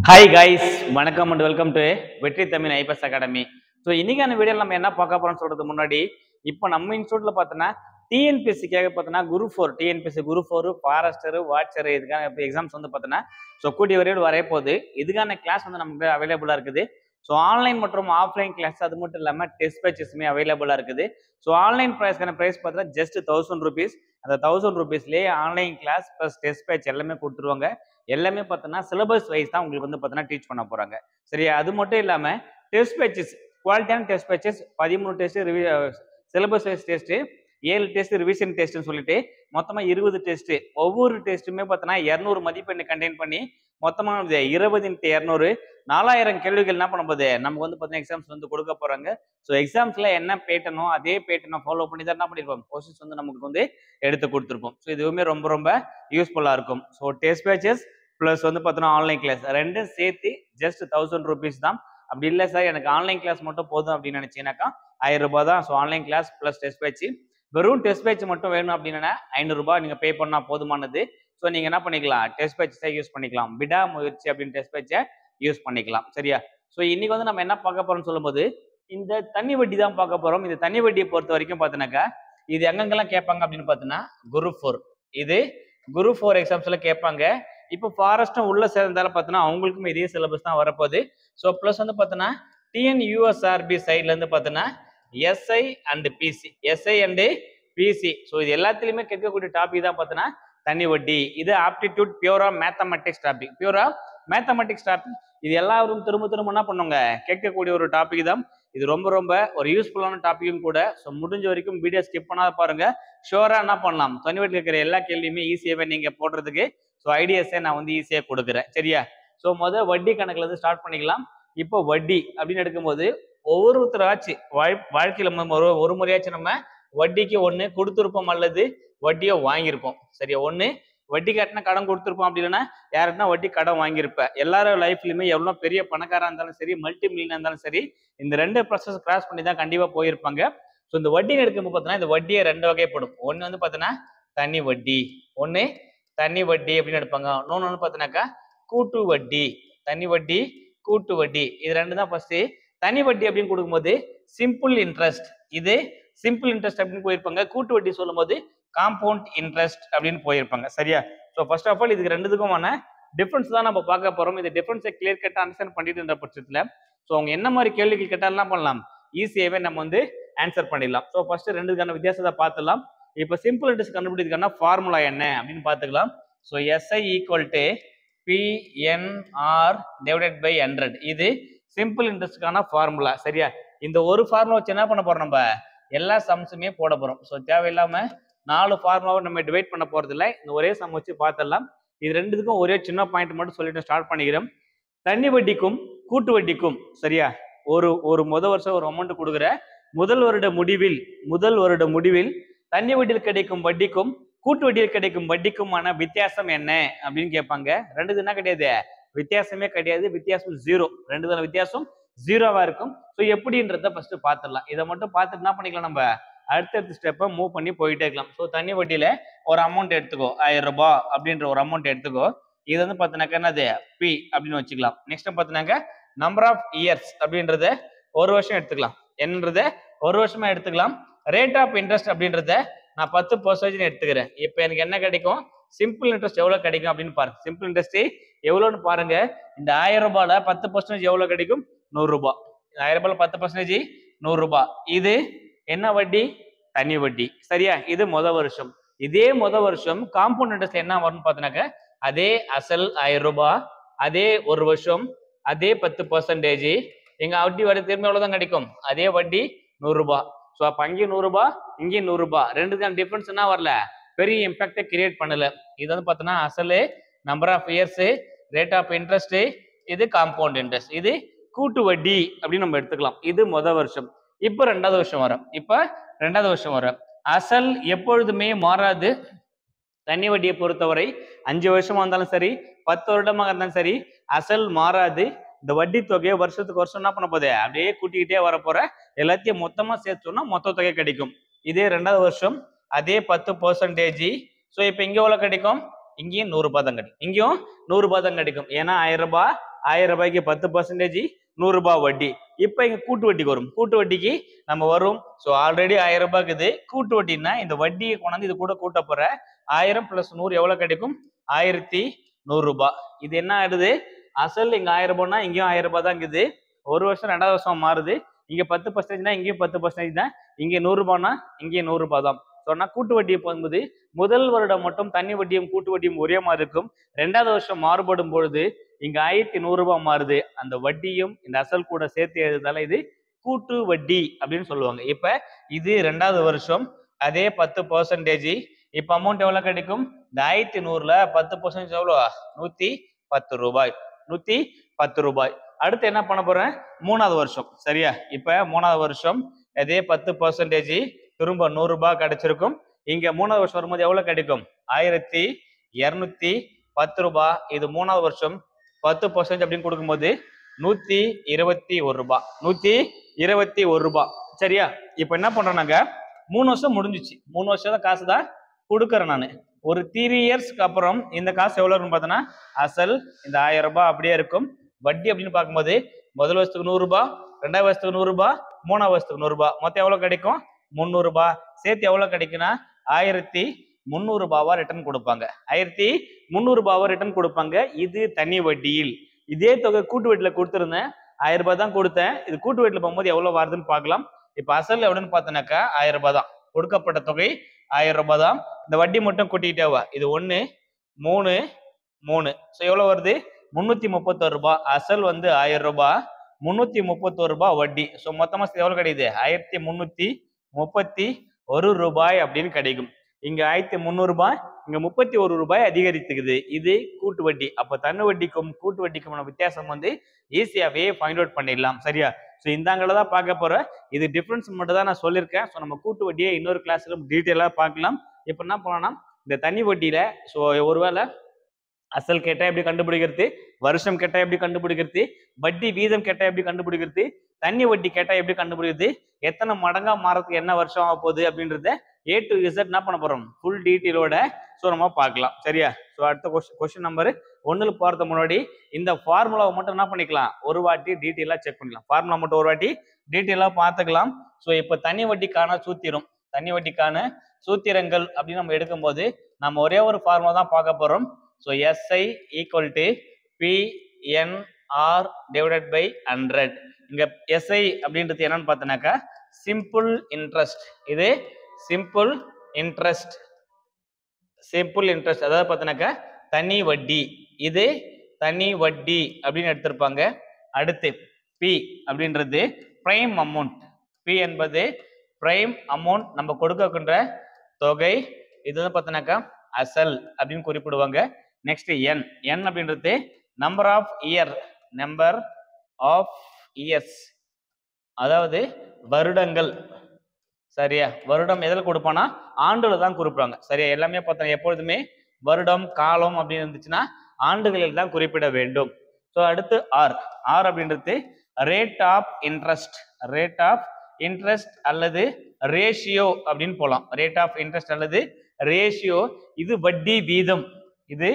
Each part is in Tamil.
ஹாய் கைஸ், வணக்கம் அண்ட் வெல்கம் டு வெற்றி தமிழ் ஐபிஎஸ் அகாடமி. ஸோ இன்னைக்கான வீடியோ நம்ம என்ன பார்க்க போறோம்னு சொல்றதுக்கு முன்னாடி இப்போ நம்ம இன்ஸ்டியூட்ல பார்த்தோன்னா டிஎன்பிஎஸ்சிக்காக பார்த்தோன்னா குரு ஃபோர் ஃபாரஸ்டர் வாட்சர் இதுக்கான எக்ஸாம்ஸ் வந்து பார்த்தோன்னா ஸோ கூடிய வரையோடு வரே போகுது. இதுக்கான கிளாஸ் வந்து நமக்கு அவைலபிளாக இருக்குது. ஸோ ஆன்லைன் மற்றும் ஆஃப்லைன் கிளாஸ், அது மட்டும் இல்லாமல் டெஸ்ட் பேச்சஸுமே அவைலபிளாக இருக்குது. ஸோ ஆன்லைன் ப்ரைஸ்க்கான ப்ரைஸ் பார்த்தீங்கன்னா ஜஸ்ட் ₹1000. அந்த ₹1000லேயே online class plus test batch எல்லாமே கொடுத்துருவாங்க. எல்லாமே பார்த்தோன்னா சிலபஸ் வைஸ் தான் உங்களுக்கு வந்து பார்த்தோன்னா டீச் பண்ண போகிறாங்க. சரியா? அது மட்டும் இல்லாமல் டெஸ்ட் பேச்சஸ், குவாலிட்டியான test batches 13 test, syllabus wise test 7 test, revision டெஸ்ட்னு சொல்லிட்டு மொத்தமாக 20 டெஸ்ட்டு. ஒவ்வொரு டெஸ்ட்டுமே பார்த்தோன்னா 200 மதிப்பெண்ணை கண்டெயின் பண்ணி மொத்தமாக 20x200 4000 கேள்விகள் என்ன பண்ண போகுது நமக்கு வந்து பார்த்தீங்கன்னா எக்ஸாம்ஸ் வந்து கொடுக்க போகிறாங்க. ஸோ எக்ஸாம்ஸில் என்ன பேட்டனோ அதே பேட்டனை ஃபாலோ பண்ணி தான் என்ன பண்ணியிருப்போம், கொஸ்டின்ஸ் வந்து நமக்கு வந்து எடுத்து கொடுத்துருப்போம். ஸோ இதுவுமே ரொம்ப ரொம்ப யூஸ்ஃபுல்லாக இருக்கும். ஸோ டெஸ்ட் பேச்சஸ் ப்ளஸ் வந்து பார்த்தோன்னா ஆன்லைன் கிளாஸ் ரெண்டும் சேர்த்து ஜஸ்ட் ₹1000 தான். அப்படி இல்லை சார் எனக்கு ஆன்லைன் கிளாஸ் மட்டும் போதும் அப்படின்னு நினச்சிங்கனாக்கா ₹1000 தான். So online class plus test batch. வெறும் டெஸ்ட் பேட்ச் மட்டும் வேணும் அப்படின்னா ₹500 நீங்கள் பே பண்ணால் போதுமானது. ஸோ நீங்கள் என்ன பண்ணிக்கலாம், டெஸ்ட் பேட்சஸை யூஸ் பண்ணிக்கலாம். விடாமுயற்சி அப்படின்னு டெஸ்ட் பேட்சை யூஸ் பண்ணிக்கலாம். சரியா? ஸோ இன்னைக்கு வந்து நம்ம என்ன பார்க்க போறோம்னு சொல்லும்போது இந்த தனி வட்டி தான் பார்க்க போறோம். இந்த தனி வட்டியை பொறுத்த வரைக்கும் பார்த்தீங்கன்னாக்கா இது எங்கெங்கெல்லாம் கேட்பாங்க அப்படின்னு பார்த்தீங்கன்னா குரு 4, இது குரு 4 எக்ஸாம்ஸ்ல கேட்பாங்க. இப்போ ஃபாரஸ்ட்டும் உள்ள சேர்ந்தாலும் பார்த்தீங்கன்னா அவங்களுக்கும் இதே சிலபஸ் தான் வரப்போகுது. ஸோ ப்ளஸ் வந்து பார்த்தீங்கன்னா டிஎன்யூஎஸ்ஆர்பி சைட்ல இருந்து பார்த்தீங்கன்னா எஸ்ஐ அண்ட் பிசி. ஸோ இது எல்லாத்துலயுமே கேட்கக்கூடிய டாபிக் தான் பார்த்தீங்கன்னா தனி வட்டி. இது ஆப்டிடியூட் பியூரா மேத்தமெட்டிக்ஸ் டாபிக். இது எல்லாரும் திரும்ப திரும்ப என்ன பண்ணுவாங்க, கேட்கக்கூடிய ஒரு டாபிக் தான். இது ரொம்ப ரொம்ப ஒரு யூஸ்ஃபுல்லான டாபிக்கும் கூட. ஸோ முடிஞ்ச வரைக்கும் வீடியோ ஸ்கிப் பண்ணாத பாருங்க. ஷோரா என்ன பண்ணலாம், தனி வட்டி இருக்கிற எல்லா கேள்வியுமே ஈஸியாகவே நீங்க போடுறதுக்கு ஸோ ஐடியாஸை நான் வந்து ஈஸியாக கொடுக்குறேன். சரியா? ஸோ வட்டி கணக்குல இருந்து ஸ்டார்ட் பண்ணிக்கலாம். இப்போ வட்டி அப்படின்னு எடுக்கும்போது ஒவ்வொருத்தராச்சு வாழ்க்கையில ஒரு முறையாச்சும் நம்ம வட்டிக்கு ஒன்று கொடுத்துருப்போம் அல்லது வட்டியை வாங்கியிருப்போம். சரியா? ஒன்று வட்டி கட்டின கடன் கொடுத்துருப்போம், அப்படி இல்லைன்னா யாருன்னா வட்டி கடன் வாங்கியிருப்பேன். எல்லாரும் லைஃப்லையுமே எவ்வளோ பெரிய பணக்காரா இருந்தாலும் சரி, மல்டி மில்லியனா இருந்தாலும் சரி, இந்த ரெண்டு ப்ராசஸ் கிராஸ் பண்ணி தான் கண்டிப்பாக போயிருப்பாங்க. ஸோ இந்த வட்டின்னு எடுக்கும்போது பார்த்தீங்கன்னா இந்த வட்டியை 2 வகைப்படும். ஒன்று வந்து பார்த்தீங்கன்னா தனி வட்டி அப்படின்னு எடுப்பாங்க. இன்னொன்று வந்து பார்த்தீங்கன்னாக்கா கூட்டு வட்டி. தனி வட்டி, கூட்டு வட்டி, இது ரெண்டு தான் ஃபர்ஸ்ட். தனி வட்டி அப்படின்னு கொடுக்கும்போது சிம்பிள் இன்ட்ரெஸ்ட், இது சிம்பிள் இன்ட்ரெஸ்ட் அப்படின்னு போயிருப்பாங்க. கூட்டு வட்டி சொல்லும் போது காம்பவுண்ட் இன்ட்ரெஸ்ட் அப்படின்னு போயிருப்பாங்க. சரியா? ஸோ ஃபர்ஸ்ட் ஆஃப் ஆல் இதுக்கு ரெண்டுத்துக்குமான டிஃபரன்ஸ் தான் நம்ம பார்க்க போறோம். இந்த டிஃபரன்ஸை கிளியர் கட்டா அண்டர்ஸ்டாண்ட் பண்ணிட்டு இருந்த பட்சத்தில் ஸோ அவங்க என்ன மாதிரி கேள்விகள் கேட்டாலும் பண்ணலாம், ஈஸியாகவே நம்ம வந்து ஆன்சர் பண்ணிடலாம். ஸோ ஃபர்ஸ்ட் ரெண்டுக்கான வித்தியாசத்தை பார்த்துலாம். இப்போ சிம்பிள் இன்ட்ரெஸ்ட் கண்டுபிடிக்கிறதுக்கான ஃபார்முலா என்ன அப்படின்னு பார்த்துக்கலாம். So SI equal to PNR divided by 100, இது சிம்பிள் இன்ட்ரெஸ்டுக்கான ஃபார்முலா. சரியா? இந்த ஒரு ஃபார்முலா வச்சு என்ன பண்ண போறோம், நம்ம எல்லா சம்ஸுமே போட போறோம். ஸோ தேவையில்லாம 4 ஃபார்முலாவை நம்ம டிவைட் பண்ண போறது இல்லை. இந்த ஒரே சம் வச்சு பார்த்துடலாம். இது ரெண்டுத்துக்கும் ஒரே சின்ன பாயிண்ட் மட்டும் சொல்லிட்டு ஸ்டார்ட் பண்ணிக்கிறோம். தனி வட்டிக்கும் கூட்டு வட்டிக்கும் சரியா ஒரு வருஷம் ஒரு அமௌண்ட் கொடுக்குற முதல் வருட முடிவில் தனி வட்டியில் கிடைக்கும் வட்டிக்கும் கூட்டு வட்டியில் கிடைக்கும் வட்டிக்குமான வித்தியாசம் என்ன அப்படின்னு கேட்பாங்க. ரெண்டு என்ன கிடையாது, வித்தியாசமே கிடையாது. வித்தியாசம் 0. ரெண்டு வித்தியாசம் 0வா இருக்கும். ஸோ எப்படின்றத ஃபர்ஸ்ட் பார்த்துடலாம். இதை மட்டும் பார்த்துட்டு என்ன பண்ணிக்கலாம், நம்ம அடுத்தடுத்த ஸ்டெப்பை மூவ் பண்ணி போயிட்டே இருக்கலாம். ஸோ தனி வட்டியில ஒரு அமௌண்ட் எடுத்துக்கோ, ₹1000 அப்படின்ற ஒரு அமௌண்ட் எடுத்துக்கோ. இது வந்து பார்த்தீங்கன்னாக்கா என்னது, பி அப்படின்னு வச்சுக்கலாம். நெக்ஸ்ட் பார்த்தீங்கன்னாக்கா நம்பர் ஆஃப் இயர்ஸ் அப்படின்றத 1 வருஷம் எடுத்துக்கலாம். என்னன்றத 1 வருஷமா எடுத்துக்கலாம். ரேட் ஆஃப் இன்ட்ரெஸ்ட் அப்படின்றத நான் 10% எடுத்துக்கிறேன். இப்போ எனக்கு என்ன கிடைக்கும், சிம்பிள் இன்ட்ரெஸ்ட் எவ்வளவு கிடைக்கும் அப்படின்னு பாருங்க. சிம்பிள் இன்ட்ரெஸ்ட் எவ்வளோன்னு பாருங்க. இந்த ₹1000 10% எவ்வளவு கிடைக்கும், ₹100. ₹1000 10% ₹100. இது என்ன வட்டி, தனி வட்டி. சரியா? இது வருஷம். இதே வருஷம் காம்பவுண்ட் இன்ட்ரெஸ்ட் என்ன வரும்னு பார்த்தீங்கன்னாக்க அதே அசல் ₹1000, அதே 1 வருஷம், அதே 10%. எங்க வட்டி வர திரும்ப எவ்வளவுதான் கிடைக்கும், அதே வட்டி ₹100. ஸோ அப்போ அங்கேயும் ₹100, இங்கேயும் ₹100. ரெண்டுக்கான டிஃபரன்ஸ் என்ன வரல, பெரிய இம்பாக்டை கிரியேட் பண்ணல. இது வந்து பார்த்தோன்னா அசல், number of years, rate of interest, இது காம்பவுண்ட் இன்ட்ரெஸ்ட், இது கூட்டு வட்டி அப்படின்னு நம்ம எடுத்துக்கலாம். இது வருஷம். இப்போ ரெண்டாவது வருஷம் வரும். அசல் எப்பொழுதுமே மாறாது. தனி வட்டியை பொறுத்தவரை 5 வருஷமா இருந்தாலும் சரி, 10 வருடமாக இருந்தாலும் சரி, அசல் மாறாது. இந்த வட்டி தொகையை வருஷத்துக்கு வருஷம் என்ன பண்ண போதே அப்படியே கூட்டிக்கிட்டே வரப்போற, எல்லாத்தையும் மொத்தமா சேர்த்தோம்னா மொத்த தொகை கிடைக்கும். இதே ரெண்டாவது வருஷம் அதே 10%. ஸோ இப்போ இங்க எவ்வளவு கிடைக்கும், இங்கேயும் ₹100 தான் கிடைக்கும். இங்கேயும் ₹100 தான் கிடைக்கும். ஏன்னா ₹1000 1000 ரூபாய்க்கு 10%, 100 ரூபாய் வட்டி. இப்ப இங்க கூட்டு வட்டிக்கு வரும். கூட்டு வட்டிக்கு நம்ம வரும். ஸோ ஆல்ரெடி 1000 ரூபாய்க்கு இருக்குது. கூட்டு வட்டின்னா இந்த வட்டியை கொண்டாந்து இது கூட கூட்ட போற 1000 + 100 எவ்வளவு கிடைக்கும்? 1100 ரூபாய். இது என்ன ஆயிடுது? அசல் இங்க 1000 ரூபாய்னா இங்கேயும் 1000 ரூபாய் தான் இருக்குது. ஒரு வருஷம் 2வது வருஷம் மாறுது. இங்க 10%னா இங்கேயும் 10% தான். இங்க 100 ரூபாய்னா இங்கே 100 ரூபாய் தான். சொன்னா கூட்டு வட்டியை போகும்போது முதல் வருடம் மட்டும் தனி வட்டியும் கூட்டு வட்டியும் ஒரே மாதிரி இருக்கும். 2வது வருஷம் மாறுபடும் பொழுது இங்க 1100 ரூபாய் மாறுது. அந்த வட்டியும் இந்த அசல் கூட சேர்த்து எழுதுனால இது கூட்டு வட்டி அப்படின்னு சொல்லுவாங்க. இப்ப இது 2வது வருஷம், அதே 10%. இப்ப அமௌண்ட் எவ்வளவு கிடைக்கும்? இந்த 1100ல 10% எவ்வளவு? 110 ரூபாய். 110 ரூபாய். அடுத்து என்ன பண்ண போறேன்? 3வது வருஷம். சரியா? இப்ப 3வது வருஷம் அதே 10% திரும்ப 100 ரூபாய் கிடைச்சிருக்கும். இங்க 3வது வருஷம் வரும்போது எவ்வளவு கிடைக்கும்? 1210 ரூபாய். இது 3வது வருஷம் 10% அப்படின்னு கொடுக்கும்போது 121 ரூபாய். 121 ரூபாய். சரியா? இப்ப என்ன பண்றேன்னாங்க 3 வருஷம் முடிஞ்சிச்சு. 3 வருஷம் தான் காசு தான் கொடுக்கறேன் நான். ஒரு 3 இயர்ஸ்க்கு அப்புறம் இந்த காசு எவ்வளவு இருக்கும் பார்த்தோன்னா அசல் இந்த 1000 ரூபாய் அப்படியே இருக்கும். வட்டி அப்படின்னு பார்க்கும்போது முதல் வருஷத்துக்கு 100 ரூபாய், 2வது வருஷத்துக்கு 100 ரூபாய், 3வது வருஷத்துக்கு 100 ரூபாய். மொத்தம் எவ்வளவு கிடைக்கும்? 300 ரூபாய். சேர்த்து எவ்வளவு கிடைக்குன்னா 1300 ரூபாவா ரிட்டர்ன் கொடுப்பாங்க. 1300 ரூபாவா ரிட்டர்ன் கொடுப்பாங்க. இது தனி வட்டியில். இதே தொகை கூட்டு வட்டியில கொடுத்துருந்தேன், 1000 ரூபாய் தான் கொடுத்தேன். இது கூட்டு வட்டியில போகும்போது எவ்வளவு வருதுன்னு பார்க்கலாம். இப்ப அசல் எவ்வளவுன்னு பார்த்தோன்னாக்கா 1000 ரூபாய் தான். கொடுக்கப்பட்ட தொகை 1000 ரூபாய் தான். இந்த வட்டி மட்டும் கூட்டிக்கிட்டே வா. இது 1 3 3. ஸோ எவ்வளவு வருது? 331 ரூபாய். அசல் வந்து 1000 ரூபாய், 331 ரூபாய் வட்டி. ஸோ மொத்தமா எவ்வளவு கிடைக்குது? 1331 ரூபாய் அப்படின்னு கிடைக்கும். இங்க 1300 ரூபாய், இங்க 31 ரூபாய் அதிகரித்துக்குது. இது கூட்டு வட்டி. அப்ப தனி வட்டிக்கும் கூட்டு வட்டிக்குமான வித்தியாசம் வந்து ஈஸியாவே ஃபைண்ட் அவுட் பண்ணிடலாம். சரியா? ஸோ இந்த அங்கே தான் பார்க்க போறேன். இது டிஃபரன்ஸ் மட்டும் தான் நான் சொல்லியிருக்கேன். ஸோ நம்ம கூட்டு வட்டியை இன்னொரு கிளாஸ்ல டீட்டெயிலாக பார்க்கலாம். இப்போ என்ன பண்ணலாம்னா இந்த தனி வட்டியில ஸோ ஒருவேளை அசல் கேட்டா எப்படி கண்டுபிடிக்கிறது, வருஷம் கேட்டா எப்படி கண்டுபிடிக்கிறது, வட்டி வீதம் கேட்டா எப்படி கண்டுபிடிக்கிறது, தண்ணி வட்டி கேட்டா எப்படி கண்டுபிடிக்கிறது, எத்தனை மடங்கா மாறதுக்கு என்ன வருஷம் ஆக போகுது அப்படின்றத A to Z என்ன பண்ண போறோம்? ஃபுல் டீட்டெயிலோட ஸோ நம்ம பார்க்கலாம். சரியா? ஸோ அடுத்த கொஸ்டின் நம்பர் 1ல் போறதுக்கு முன்னாடி இந்த ஃபார்முலாவை மட்டும் என்ன பண்ணிக்கலாம்? ஒரு வாட்டி டீட்டெயிலாக செக் பண்ணிக்கலாம். ஃபார்முலா மட்டும் ஒரு வாட்டி டீட்டெயிலாக பார்த்துக்கலாம். ஸோ இப்போ தனி வட்டிக்கான சூத்திரம், தனி வட்டிக்கான சூத்திரங்கள் அப்படின்னு நம்ம எடுக்கும்போது நம்ம ஒரே ஒரு ஃபார்முலா தான் பார்க்க போறோம். So SI = PNR / 100. இங்க SI அப்படின்றது என்னன்னு பார்த்தோன்னாக்கா சிம்பிள் இன்ட்ரெஸ்ட். இது சிம்பிள் இன்ட்ரெஸ்ட், சிம்பிள் இன்ட்ரெஸ்ட் அதாவது பார்த்தோன்னாக்கா தனி வட்டி. இது தனி வட்டி அப்படின்னு எடுத்திருப்பாங்க. அடுத்து P அப்படின்றது பிரைம் அமௌண்ட். P என்பது பிரைம் அமௌண்ட், நம்ம கொடுக்கின்ற தொகை. இது வந்து பார்த்தோன்னாக்கா அசல் அப்படின்னு குறிப்பிடுவாங்க. நெக்ஸ்ட் N அப்படின்றது number of year, number of years அதாவது வருடங்கள். சரியா? வருடம் எதில் கொடுப்பானா ஆண்டுல தான் குறிப்பிடுவாங்க. சரியா? எல்லாமே பார்த்தா எப்பொழுதுமே வருடம் காலம் அப்படின்னு இருந்துச்சுன்னா ஆண்டுகளில் தான் குறிப்பிட வேண்டும். ஸோ அடுத்து R அப்படின்றது rate of interest, rate of interest அல்லது ரேஷியோ அப்படின்னு போகலாம். ரேட் ஆஃப் இன்ட்ரெஸ்ட் அல்லது ரேஷியோ. இது வட்டி வீதம், இது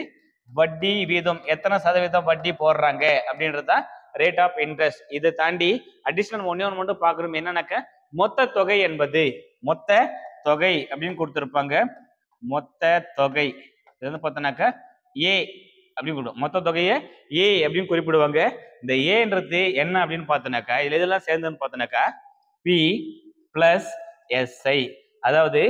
வட்டி வீதம், எத்தனை சதவீதம் வட்டி போடுறாங்க அப்படின்றத ரேட் ஆஃப் இன்ட்ரெஸ்ட். இதை தாண்டி அடிஷனல் ஒன்று மட்டும் பார்க்கணும். என்னன்னாக்க மொத்த தொகை என்பது, மொத்த தொகை அப்படின்னு கொடுத்துருப்பாங்க. மொத்த தொகை இது வந்து பார்த்தோன்னாக்க A அப்படின்னு கொடுக்கும். மொத்த தொகையை A அப்படின்னு குறிப்பிடுவாங்க. இந்த ஏன்றது என்ன அப்படின்னு பார்த்தோன்னாக்கா இதுல இதெல்லாம் சேர்ந்துன்னு பார்த்தோன்னாக்கா P + SI, அதாவது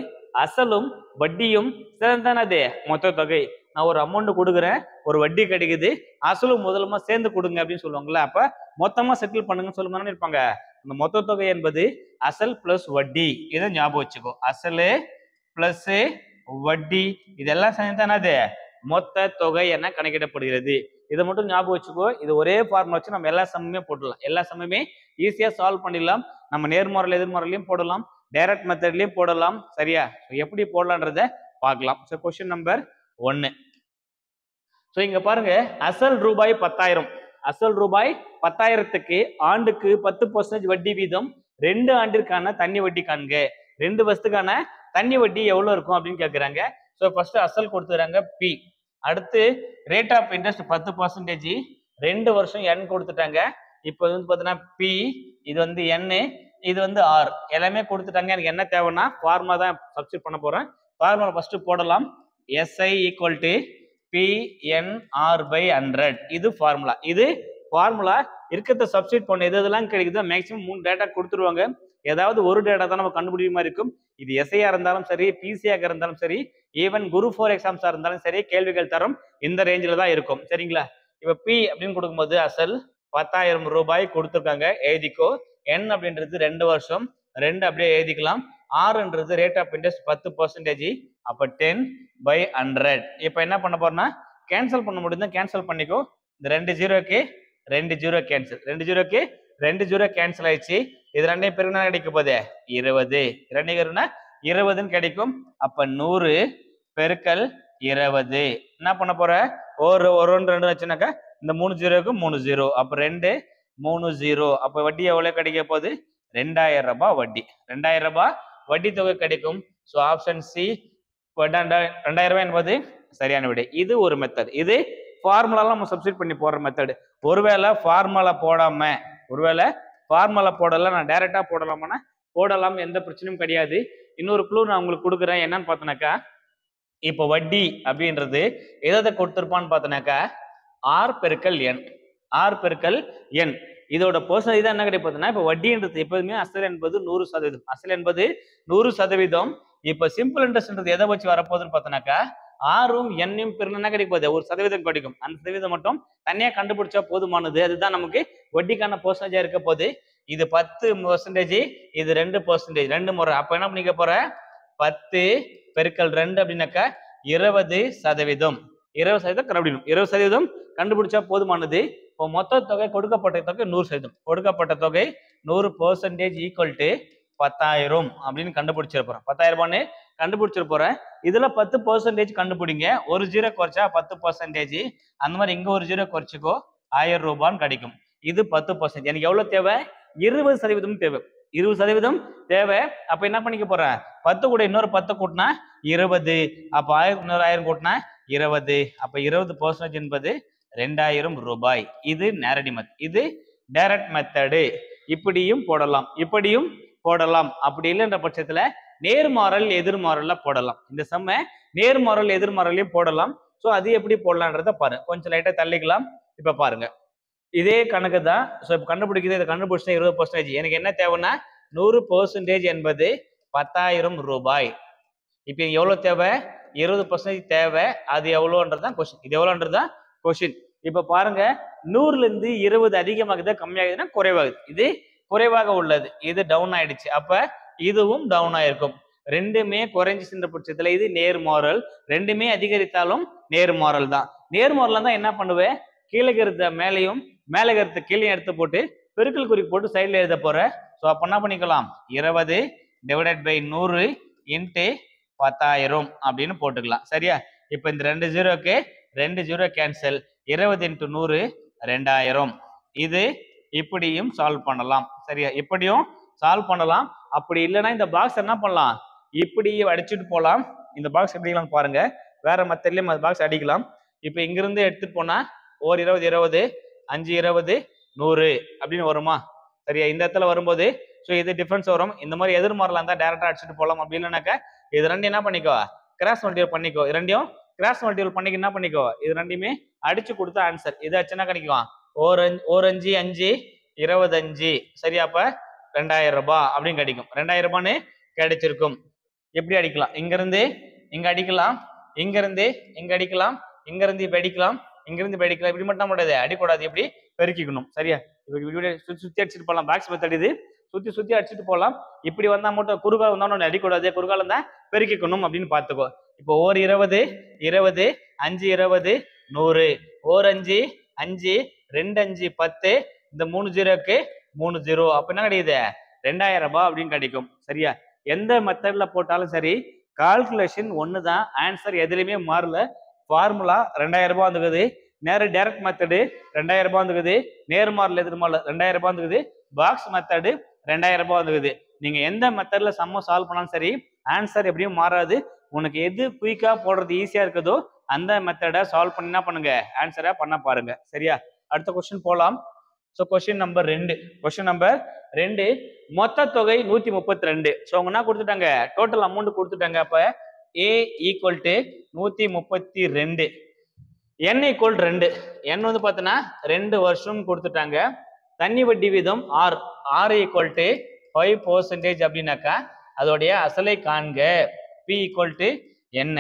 அசலும் வட்டியும் சேர்ந்தானது மொத்த தொகை. நான் ஒரு அமௌண்ட் கொடுக்குறேன், ஒரு வட்டி கிடைக்குது, அசலும் முதலுமா சேர்ந்து கொடுங்க அப்படின்னு சொல்லுவாங்கல்ல. அப்ப மொத்தமா செட்டில் பண்ணுங்கன்னு சொல்லுங்க இருப்பாங்க. இந்த மொத்த தொகை என்பது அசல் பிளஸ் வட்டி. இதை ஞாபகம் வச்சுக்கோ. அசலு பிளஸ் வட்டி இதெல்லாம் சேர்ந்தானது மொத்த தொகை என கணக்கிடப்படுகிறது. இதை மட்டும் ஞாபகம் வச்சுக்கோ. இது ஒரே ஃபார்முலா வச்சு நம்ம எல்லா சமயமே போடலாம். எல்லா சமயமே ஈஸியா சால்வ் பண்ணிடலாம். நம்ம நேர்முறையில் எதிர்முறையிலையும் போடலாம், டைரக்ட் மெத்தட்லயும் போடலாம். சரியா? எப்படி போடலான்றத பார்க்கலாம். So question number 1. ஸோ இங்க பாருங்க, அசல் ரூபாய் 10,000. அசல் ரூபாய் 10,000க்கு ஆண்டுக்கு 10% வட்டி வீதம். 2 ஆண்டிற்கான தண்ணி வட்டி காண்க. 2 வருஷத்துக்கான தண்ணி வட்டி எவ்வளவு இருக்கும் அப்படின்னு கேட்குறாங்க. ஸோ ஃபர்ஸ்ட் அசல் கொடுத்துறாங்க P. அடுத்து ரேட் ஆஃப் இன்ட்ரெஸ்ட் 10%, 2 வருஷம் n கொடுத்துட்டாங்க. இப்போ வந்து பார்த்தீங்கன்னா p, இது வந்து n, இது வந்து r எல்லாமே கொடுத்துட்டாங்க. எனக்கு என்ன தேவைன்னா ஃபார்முலா தான் சப்ஸ்டிட் பண்ண போறேன். ஃபார்முலா ஃபர்ஸ்ட் போடலாம். SI equal to PNR/100. இது ஃபார்முலா. இது ஃபார்முலா இருக்கிறத சப்ஸ்டிட் பண்ண எதெல்லாம் கிடைக்குதோ மேக்ஸிமம் 3 டேட்டா கொடுத்துருவாங்க. ஏதாவது ஒரு டேட்டா தான் நம்ம கண்டுபிடிக்க மாதிரி இருக்கும். இது எஸ்ஐயா இருந்தாலும் சரி, பிசியாக இருந்தாலும் சரி, ஈவன் குரு 4 எக்ஸாம்ஸா இருந்தாலும் சரி, கேள்விகள் தரம் இந்த ரேஞ்சில் தான் இருக்கும். சரிங்களா? இப்போ பி அப்படின்னு கொடுக்கும்போது அசல் 10,000 ரூபாய் கொடுத்துருக்காங்க, எழுதிக்கோ. n அப்படின்றது 2 வருஷம், 2 அப்படியே எழுதிக்கலாம். ஆறுன்றது ரேட் ஆஃப் இன்ட்ரெஸ்ட் 10%. அப்போ 10/100. இப்போ என்ன பண்ண போறோம்னா கேன்சல் பண்ண முடியுது, கேன்சல் பண்ணிக்கோ. இந்த 2 ஜீரோக்கு 2 ஜீரோ கேன்சல், 2 ஜீரோக்கு 2 ஜீரோ கேன்சல் ஆயிடுச்சு. இது ரெண்டையும் பெருனா கிடைக்க போதே 20, 2 20ன்னு கிடைக்கும். அப்ப 100 பெருக்கல் 20 என்ன பண்ண போற, ஒரு 2 வச்சுனாக்கா இந்த 3 ஜீரோக்கு 3 ஜீரோ, அப்ப 2 3 ஜீரோ. அப்ப வட்டி எவ்வளவு கிடைக்க போகுது? 2000 ரூபாய் வட்டி. 2000 ரூபாய் வட்டி தொகை கிடைக்கும். ஸோ ஆப்ஷன் சி 2000 ரூபாய் என்பது சரியான விடை. இது ஒரு மெத்தட். இது ஃபார்முலாலாம் நம்ம சப்ஸ்டிட் பண்ணி போடுற மெத்தட். ஒருவேளை ஃபார்முலா போடல, நான் டைரக்டா போடலாமான்னா போடலாம், எந்த பிரச்சனையும் கிடையாது. இன்னொரு க்ளூ நான் உங்களுக்கு கொடுக்குறேன். என்னன்னு பார்த்தோன்னாக்கா, இப்போ வட்டி அப்படின்றது எதை கொடுத்துருப்பான்னு பார்த்தோன்னாக்கா ஆர் பெருக்கல் என், ஆர் பெருக்கல் என். இதோட பர்சன்டேஜ் தான் என்ன கிடைப்பதுன்னா, இப்போ வட்டின்றது எப்போதுமே அசல் என்பது 100%, அசல் என்பது 100%. இப்போ சிம்பிள் இன்ட்ரெஸ்ட்ன்றது எதை வச்சு வரப்போகுதுன்னு பார்த்தோன்னாக்கா ஆறும் எண்ணையும் பெருனா என்ன கிடைப்பது, 1% கிடைக்கும். அந்த சதவீதம் மட்டும் தனியாக கண்டுபிடிச்சா போதுமானது. அதுதான் நமக்கு வட்டிக்கான பர்சன்டேஜா இருக்க போகுது. இது 10%, இது 2%, 2 முறை. அப்ப என்ன பண்ணிக்க போற, 10 பெருக்கல் 2 அப்படின்னாக்கா 20%. 20% கண்டுபிடிக்கணும். 20% கண்டுபிடிச்சா போதுமானது. இப்போ மொத்த தொகை கொடுக்கப்பட்ட தொகை 100%. கொடுக்கப்பட்ட தொகை 100% ஈக்குவல் டு 10,000 அப்படின்னு கண்டுபிடிச்சிருப்போம். 10,000 ரூபான்னு கண்டுபிடிச்சிருப்போம். இதுல 10% கண்டுபிடிங்க. ஒரு ஜீரோ குறைச்சா 10%. அந்த மாதிரி இங்க ஒரு ஜீரோ குறைச்சிக்கோ, 1000 ரூபான்னு கிடைக்கும். இது 10%. எனக்கு எவ்வளவு தேவை? 20% தேவை. 20% தேவை. அப்ப என்ன பண்ணிக்க போறேன், 10 கூட இன்னொரு 10 கூட்டினா 20. அப்ப 1000 இன்னொரு 1000 கூட்டினா 20. அப்ப 20% என்பது 2000 ரூபாய். இது நேரடி மெத்தட். இது டைரக்ட் மெத்தடு. இப்படியும் போடலாம், இப்படியும் போடலாம். அப்படி இல்லைன்ற பட்சத்துல நேர்மாறல் எதிர்மாறல்ல போடலாம். இந்த செம்ம நேர்மாறல் எதிர்மாறலையும் போடலாம். ஸோ அது எப்படி போடலான்றத பாருங்க. கொஞ்சம் லைட்டா தள்ளிக்கலாம். இப்ப பாருங்க, இதே கணக்கு தான். ஸோ இப்போ கண்டுபிடிக்குது, இதை கண்டுபிடிச்சா 20%. எனக்கு என்ன தேவைன்னா 100% என்பது 10,000 ரூபாய். இப்போ எவ்வளவு தேவை? 20% தேவை. அது எவ்வளோன்றதான் கொஸ்டின். இது எவ்வளோன்றதான் கொஸ்டின். இப்ப பாருங்க, 100ல இருந்து 20 அதிகமாகுதா கம்மியாகுதுன்னா குறைவாகுது. இது குறைவாக உள்ளது, இது டவுன் ஆயிடுச்சு. அப்ப இதுவும் டவுன் ஆயிருக்கும். ரெண்டுமே குறைஞ்சின்ற பட்சத்துல இது நேர்மாறல், ரெண்டுமே அதிகரித்தாலும் நேர்மாறல் தான். நேர்மாறல் தான் என்ன பண்ணுவேன், கீழே கருத்த மேலையும் மேலே கருத்து கீழே எடுத்து போட்டு பெருக்கல் குறிப்பு போட்டு சைட்ல எழுத போற. ஸோ அப்ப என்ன பண்ணிக்கலாம், 20 டிவைடட் பை 100 இன்ட்டு 10,000 அப்படின்னு போட்டுக்கலாம். சரியா? இப்ப இந்த 2 ஜீரோக்கு 2 ஜீரோ கேன்சல், 20 இன்ட்டு 100 2000. இது இப்படியும் சால்வ் பண்ணலாம். சரியா? இப்படியும் சால்வ் பண்ணலாம். அப்படி இல்லைன்னா இந்த பாக்ஸ் என்ன பண்ணலாம், இப்படி அடிச்சுட்டு போகலாம். இந்த பாக்ஸ் எப்படிலாம் பாருங்க, வேற மெத்தட்லயும் பாக்ஸ் அடிக்கலாம். இப்ப இங்கிருந்து எடுத்துட்டு போனா ஓர் 20 20, 5 20 100 அப்படின்னு வருமா? சரியா? இந்த இடத்துல வரும்போது ஸோ இது டிஃபரன்ஸ் வரும். இந்த மாதிரி எதிர்மாறலாம் இருந்தா டேரக்டா அடிச்சுட்டு போகலாம். அப்படி இல்லைனாக்கா இது ரெண்டு என்ன பண்ணிக்கோ, கிராஸ் மல்டிபிள் பண்ணிக்கோ. ரெண்டையும் கிராஸ் மல்டிபிள் பண்ணிக்க என்ன பண்ணிக்கோ, இது ரெண்டையுமே அடிச்சு கொடுத்தா ஆன்சர். இது ஆச்சுன்னா கிடைக்கும் ஓர் 5 5 25. சரியா? அப்ப 2000 ரூபாய் அப்படின்னு கிடைக்கும். 2000 ரூபான்னு கிடைச்சிருக்கும். எப்படி அடிக்கலாம், இங்க இருந்து இங்க அடிக்கலாம், இங்க இருந்து இங்க அடிக்கலாம், இங்க இருந்து இப்ப அடிக்கலாம், இங்க இருந்து இப்ப அடிக்கலாம். இப்படி மட்டும் முடியாது, அடிக்கூடாது. எப்படி பெருக்கிக்கணும். சரியா? இப்ப சுத்தி அடிச்சுட்டு போகலாம். பாக்ஸ் மெத்தட் இது. சுத்தி சுத்தி அடிச்சுட்டு போகலாம். இப்படி வந்தா மட்டும் குறுகால வந்தா அடிக்கூடாது, குறுகாலம் தான் பெருக்கிக்கணும் அப்படின்னு பாத்துக்கோ. இப்போ ஓர் 20 20, 5 20 100, ஓர் 5 5, 2 5 10, இந்த 3 ஜீரோக்கு 3 ஜீரோ. அப்ப என்ன கிடைக்குது, 2000 ரூபாய் அப்படின்னு கிடைக்கும். சரியா? எந்த மெத்தட்ல போட்டாலும் சரி, கால்குலேஷன் ஒண்ணுதான், ஆன்சர் எதுலையுமே மாறல. ஃபார்முலா 2000 ரூபாய் வந்துக்குது. நேர டைரக்ட் மெத்தடு 2000 ரூபாய் வந்துக்குது. நேர்மாறல் எதிர்மாறல் 2000 ரூபாய் வந்துக்குது. பாக்ஸ் மெத்தடு 2000 ரூபாய் வந்துக்குது. நீங்க எந்த மெத்தட்ல சம்ம சால்வ் பண்ணாலும் சரி, ஆன்சர் எப்படியும் மாறாது. உனக்கு எது குயிக்கா போடுறது ஈஸியா இருக்குதோ அந்த மெத்தடை சால்வ் பண்ணி என்ன பண்ணுங்க, ஆன்சரை பண்ண பாருங்க. சரியா? அடுத்த கொஸ்டின் போலாம். ஸோ கொஸ்டின் நம்பர் 2 மொத்த தொகை 132. ஸோ அவங்க என்ன கொடுத்துட்டாங்க, டோட்டல் அமௌண்ட் கொடுத்துட்டாங்க. அப்ப A equal to 132, n equal 2, n வந்து பார்த்தோன்னா 2 வருஷம் கொடுத்துட்டாங்க. தண்ணி வட்டி வீதம் r ஈக்குவல் டு 5% அப்படின்னாக்கா அதோடைய அசலை காண்க, p ஈக்குவல் டு என்ன,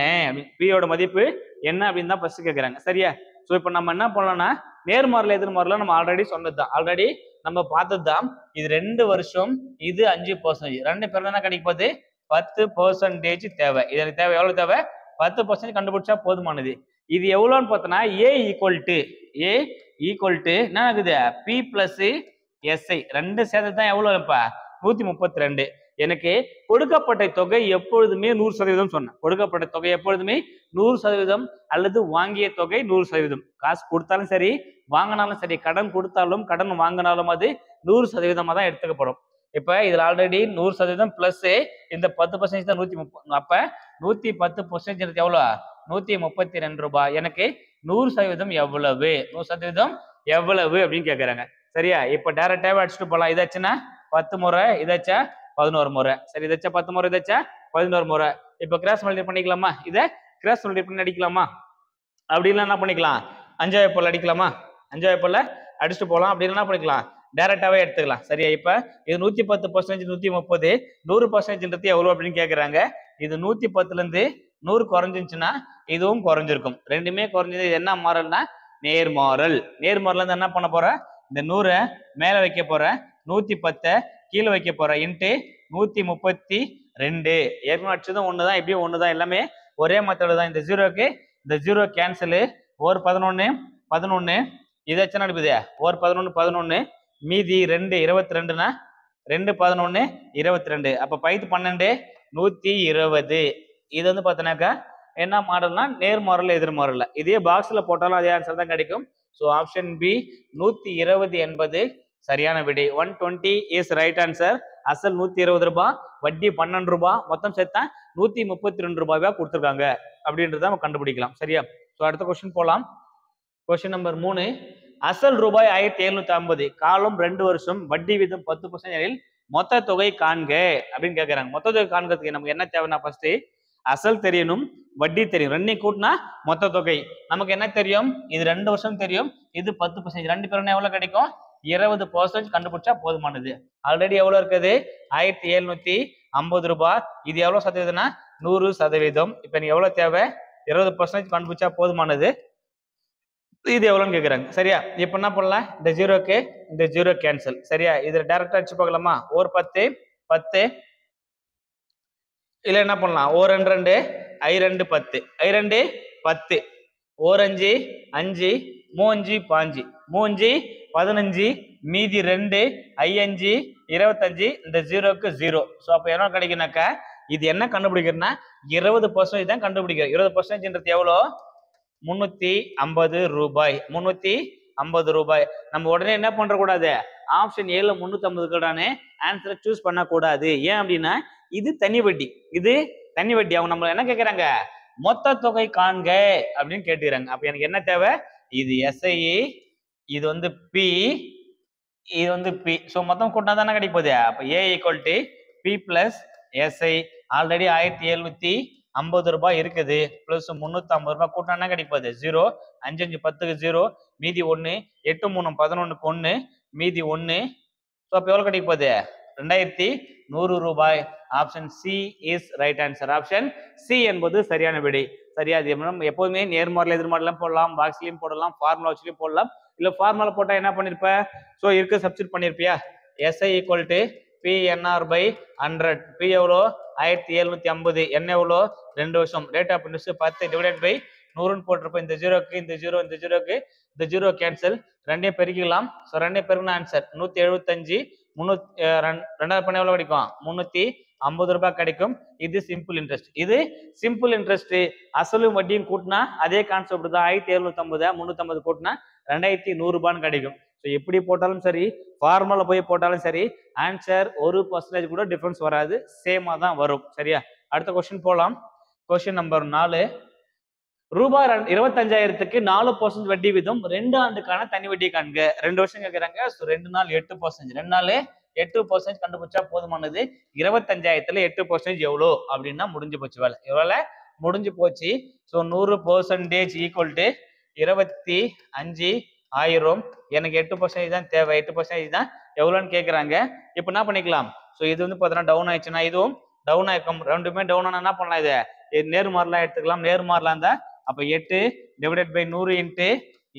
p யோட மதிப்பு என்ன அப்படின்னு தான் ஃபர்ஸ்ட் கேட்குறாங்க. சரியா? ஸோ இப்போ நம்ம என்ன பண்ணலாம்னா நேர்மாறல எதிர்மாறல நம்ம ஆல்ரெடி சொன்னதுதான், ஆல்ரெடி நம்ம பார்த்தது தான். இது 2 வருஷம், இது 5%, ரெண்டு பேர் என்ன கிடைக்க போகுது 10% தேவை. இதற்கு தேவை எவ்வளவு தேவை 10% கண்டுபிடிச்சா போதுமானது. இது எவ்வளோன்னு பார்த்தோன்னா ஏ ஈக்குவல் டு என்ன ஆகுது பி பிளஸ் எஸ்ஐ ரெண்டு சேர்த்து தான் எவ்வளவு இப்ப 132. எனக்கு கொடுக்கப்பட்ட தொகை எப்பொழுதுமே 100% சொன்னேன். கொடுக்கப்பட்ட தொகை எப்பொழுதுமே 100% அல்லது வாங்கிய தொகை 100%. காசு கொடுத்தாலும் சரி வாங்கினாலும் சரி, கடன் கொடுத்தாலும் கடன் வாங்கினாலும் அது 100% தான் எடுத்துக்கப்படும். இப்ப இதுல ஆல்ரெடி 100% பிளஸ் இந்த 10% தான் 130. அப்ப 110% எவ்வளவு 132 ரூபாய். எனக்கு 100% எவ்வளவு 100% எவ்வளவு அப்படின்னு கேக்குறாங்க. சரியா? இப்ப டைரக்டாவே அடிச்சுட்டு போலாம். இதாச்சுன்னா 10 முறை, இதாச்சா 11 முறை. சரி, இதாச்சா 10 முறை, இதாச்சா 11 முறை. இப்ப கிராஸ் மல்டிப்ளை பண்ணிக்கலாமா? இதை கிராஸ் மல்டிப்ளை பண்ணி அடிக்கலாமா? அப்படின்னா என்ன பண்ணிக்கலாம், 5 போல அடிக்கலாமா? 5 போல அடிச்சுட்டு போலாம். அப்படி என்ன பண்ணிக்கலாம், டைரக்டாவே எடுத்துக்கலாம். சரியா? இப்ப இது 110%, 130, 100% எவ்வளவு அப்படின்னு கேக்குறாங்க. இது 110ல இருந்து 100 குறைஞ்சிருச்சுன்னா இதுவும் குறைஞ்சிருக்கும். ரெண்டுமே குறைஞ்சது. இது என்ன மாறல்னா நேர்மாறல். நேர்மாறல் இருந்து என்ன பண்ண போற, இந்த 100 மேல வைக்க போற, 110 கீழே வைக்க போற, இன்ட்டு 132. ஏற்கனவே அடிச்சதும் ஒண்ணுதான், இப்படியும் ஒண்ணுதான், எல்லாமே ஒரே மெத்தடு தான். இந்த ஜீரோக்கு இந்த ஜீரோ கேன்சலு. ஒரு 11 இது வச்சு நடக்குது. ஒரு 11 மீதி 2 22னா 2 11 22. அப்ப 12 120. இது வந்து பார்த்தோன்னாக்கா என்ன மாடல்னா நேர்மாறல் எதிர்மாறல். இதே பாக்ஸ்ல போட்டாலும் அதே ஆன்சர் தான் கிடைக்கும். ஸோ ஆப்ஷன் பி 120 என்பது சரியான விடை. 120 இஸ் ரைட் ஆன்சர். அசல் 120 ரூபாய், வட்டி 12 ரூபாய், மொத்தம் சேர்த்தா 132 ரூபாயா கொடுத்துருக்காங்க அப்படின்றத நம்ம கண்டுபிடிக்கலாம். சரியா? ஸோ அடுத்த கொஸ்டின் போலாம். கொஸ்டின் நம்பர் 3, அசல் ரூபாய் 1750, காலம் 2 வருஷம், வட்டி வீதம் 10% எனில் மொத்த தொகை காண்க அப்படின்னு கேட்கறாங்க. மொத்த தொகை காண்கிறதுக்கு நமக்கு என்ன தேவைன்னா ஃபர்ஸ்ட் அசல் தெரியணும், வட்டி தெரியும். ரெண்டையும் கூட்டினா மொத்த தொகை நமக்கு என்ன தெரியும், இது 2 வருஷம் தெரியும், இது 10%. ரெண்டு பேரும் எவ்வளவு கிடைக்கும் 20% கண்டுபிடிச்சா போதுமானது. ஆல்ரெடி எவ்வளவு இருக்குது 1750 ரூபாய். இது எவ்வளவு சதவீதம்னா 100%. இப்ப நீ எவ்வளவு தேவை 20% கண்டுபிடிச்சா போதுமானது. இது எவ்வளவுன்னு கேக்குறாங்க. சரியா? இப்ப என்ன பண்ணலாம், இந்த ஜீரோக்கு இந்த ஜீரோ கேன்சல். சரியா? இதுல டைரக்டா அடிச்சு பார்க்கலாமா? ஒரு 10 இல்ல என்ன பண்ணலாம், ஒரு 2 ஐ 2 10 ஐ 2 10 ஒரு 5 5 3 5 3 15 மீதி 2 ஐ 5 25. இந்த ஜீரோக்கு ஜீரோ. ஸோ அப்ப என்ன கிடைக்குனாக்கா இது என்ன கண்டுபிடிக்கிறதுனா 20% தான் கண்டுபிடிக்கிறோம். 20% எவ்வளோ 350 ரூபாய். 350 ரூபாய். நம்ம உடனே என்ன பண்ற கூடாது, ஆப்ஷன் ஏல 350 ஆன்சரை சூஸ் பண்ண கூடாது. ஏன் அப்படின்னா இது தனி வட்டி, இது தனி வட்டி. அவங்க நம்ம என்ன கேட்கறாங்க, மொத்த தொகை காண்க அப்படின்னு கேட்டுக்கிறாங்க. அப்ப எனக்கு என்ன தேவை, இது எஸ்ஐ, இது வந்து பி, இது வந்து பி. ஸோ மொத்தம் கூட்டினா தானே கிடைக்க போகுது. அப்ப A equal to P plus SI. Already 1750 ரூபாய் இருக்குது, பிளஸ் 350 ரூபாய் கூட்டினா கிடைப்பது 0. 5 5 10க்கு 0, மீதி 1, 8 3 11க்கு 1, மீதி 1. ஸோ அப்போ எவ்வளோ கிடைக்க போகுது 2100 ரூபாய். Option C is right answer. Option C என்பது சரியான விடை. சரியா? அது எப்போதுமே நேர்மாறல் எதிர்மாறலாம் போடலாம், பாக்ஸ்லயும் போடலாம், ஃபார்முலா வச்சுலயும் போடலாம். இல்ல ஃபார்முலா போட்டா என்ன பண்ணிருப்ப, ஸோ இருக்க சப்ஸ்டிட் பண்ணிருப்பியா. SI equal to P NR by 100. P எவ்வளோ 1750, என்ன எவ்வளோ 2 வருஷம். Rate of interest 10 divided by 100 போட்டிருப்போம். இந்த ஜீரோக்கு இந்த ஜீரோ, இந்த ஜீரோக்கு இந்த ஜீரோ கேன்சல், ரெண்டையும் பெருக்கிக்கலாம். ஸோ ரெண்டையும் பெருக்கின ஆன்சர் 175. 2 பண்ண எவ்வளவு கிடைக்கும் 350 ரூபாய் கிடைக்கும். இது சிம்பிள் இன்ட்ரெஸ்ட். இது சிம்பிள் இன்ட்ரெஸ்ட். அசலும் வட்டியும் கூட்டினா அதே கான்செப்ட் தான். 1750 350 கூட்டினா 2100 ரூபான்னு கிடைக்கும். ஸோ எப்படி போட்டாலும் சரி, ஃபார்முலா போய் போட்டாலும் சரி, ஆன்சர் 1% கூட டிஃபரன்ஸ் வராது, சேமா தான் வரும். சரியா? அடுத்த கொஸ்டின் போலாம். கொஸ்டின் நம்பர் 4, ரூபாய் 25,000க்கு 4% வட்டி வீதம் 2 ஆண்டுக்கான தனி வட்டி காண்க. 2 வருஷம் கேட்கறாங்க. ஸோ 2 நாள் 8%, 2 நாள் 8% கண்டுபிடிச்சா போதுமானது. 25,000த்துல 8% எவ்வளோ அப்படின்னா முடிஞ்சு போச்சு வேலை. எவ்வளோ முடிஞ்சு போச்சு. So 100% equal to 25,000. எனக்கு 8% தான் தேவை. 8% தான் எவ்வளோன்னு கேட்குறாங்க. இப்போ என்ன பண்ணிக்கலாம்? ஸோ இது வந்து பார்த்தீங்கன்னா டவுன் ஆயிடுச்சுன்னா இதுவும் டவுன் ஆயிருக்கும். ரெண்டுமே டவுன் ஆனால் என்ன பண்ணலாம்? இது நேர்மாறலாம் எடுத்துக்கலாம். நேர்மாறலாம் இருந்தா அப்போ 8 டிவைடட் பை 100 இன்ட்டு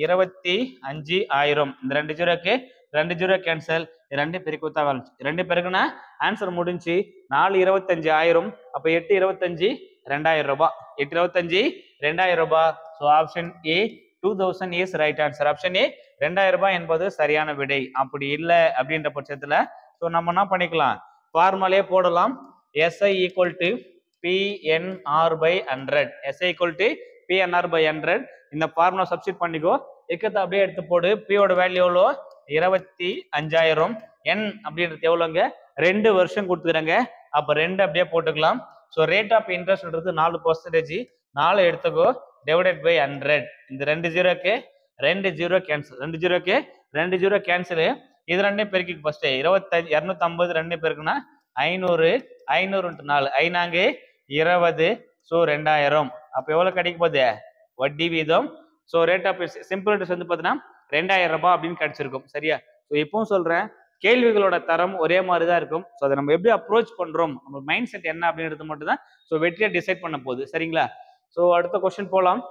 25,000. இந்த 2 ஜீரோக்கு 2 ஜீரோ கேன்சல். 2 பெருக்கி கொடுத்தா வேலை. 2 பெருக்குன்னா ஆன்சர் முடிஞ்சு 4 25,000. அப்போ 8 25 2,000 ரூபாய். 8 25 2,000 ரூபாய். So option A 2000 is right answer. Option A 2,000 ரூபாய் என்பது சரியான விடை. அப்படி இல்லை அப்படின்ற பட்சத்துல ஸோ நம்ம என்ன பண்ணிக்கலாம்? ஃபார்முலே போடலாம். SI equal to PNR by 100. SI equal to PNR by 100. இந்த ஃபார்முலா சப்ஸ்டிட் பண்ணிக்கோ. எக்கத்தை அப்படியே எடுத்து போடு. பியோட வேல்யூ எவ்வளோ? 25,000. N அப்படின்றது எவ்வளோங்க? 2 வருஷம் கொடுத்துக்கிறாங்க. அப்போ 2 அப்படியே போட்டுக்கலாம். So rate of இன்ட்ரெஸ்ட்ன்றது 4%. 4 எடுத்துக்கோ டிவைடட் பை 100. இந்த 2 ஜீரோக்கு 2 ஜீரோ கேன்சல். 2 ஜீரோக்கு 2 ஜீரோ கேன்சல். இது ரெண்டையும் பெருக்கி ஃபர்ஸ்ட் 250 2 பெருக்குன்னா 500. 500 × 4 5 20. ஸோ 2,000. அப்போ எவ்வளோ கிடைக்க போகுது? வட்டி வீதம். So rate of simple interest வந்து பார்த்தீங்கன்னா 2,000 ரூபாய் அப்படின்னு கிடைச்சிருக்கும். சரியா? ஸோ இப்பவும் சொல்றேன், கேள்விகளோட தரம் ஒரே மாதிரி தான் இருக்கும். ஸோ அதை நம்ம எப்படி அப்ரோச் பண்றோம், நம்ம மைண்ட் செட் என்ன அப்படின்றது மட்டும் தான் ஸோ வெற்றியை டிசைட் பண்ண போகுது. சரிங்களா? ஸோ அடுத்த கொஸ்டின் போகலாம்.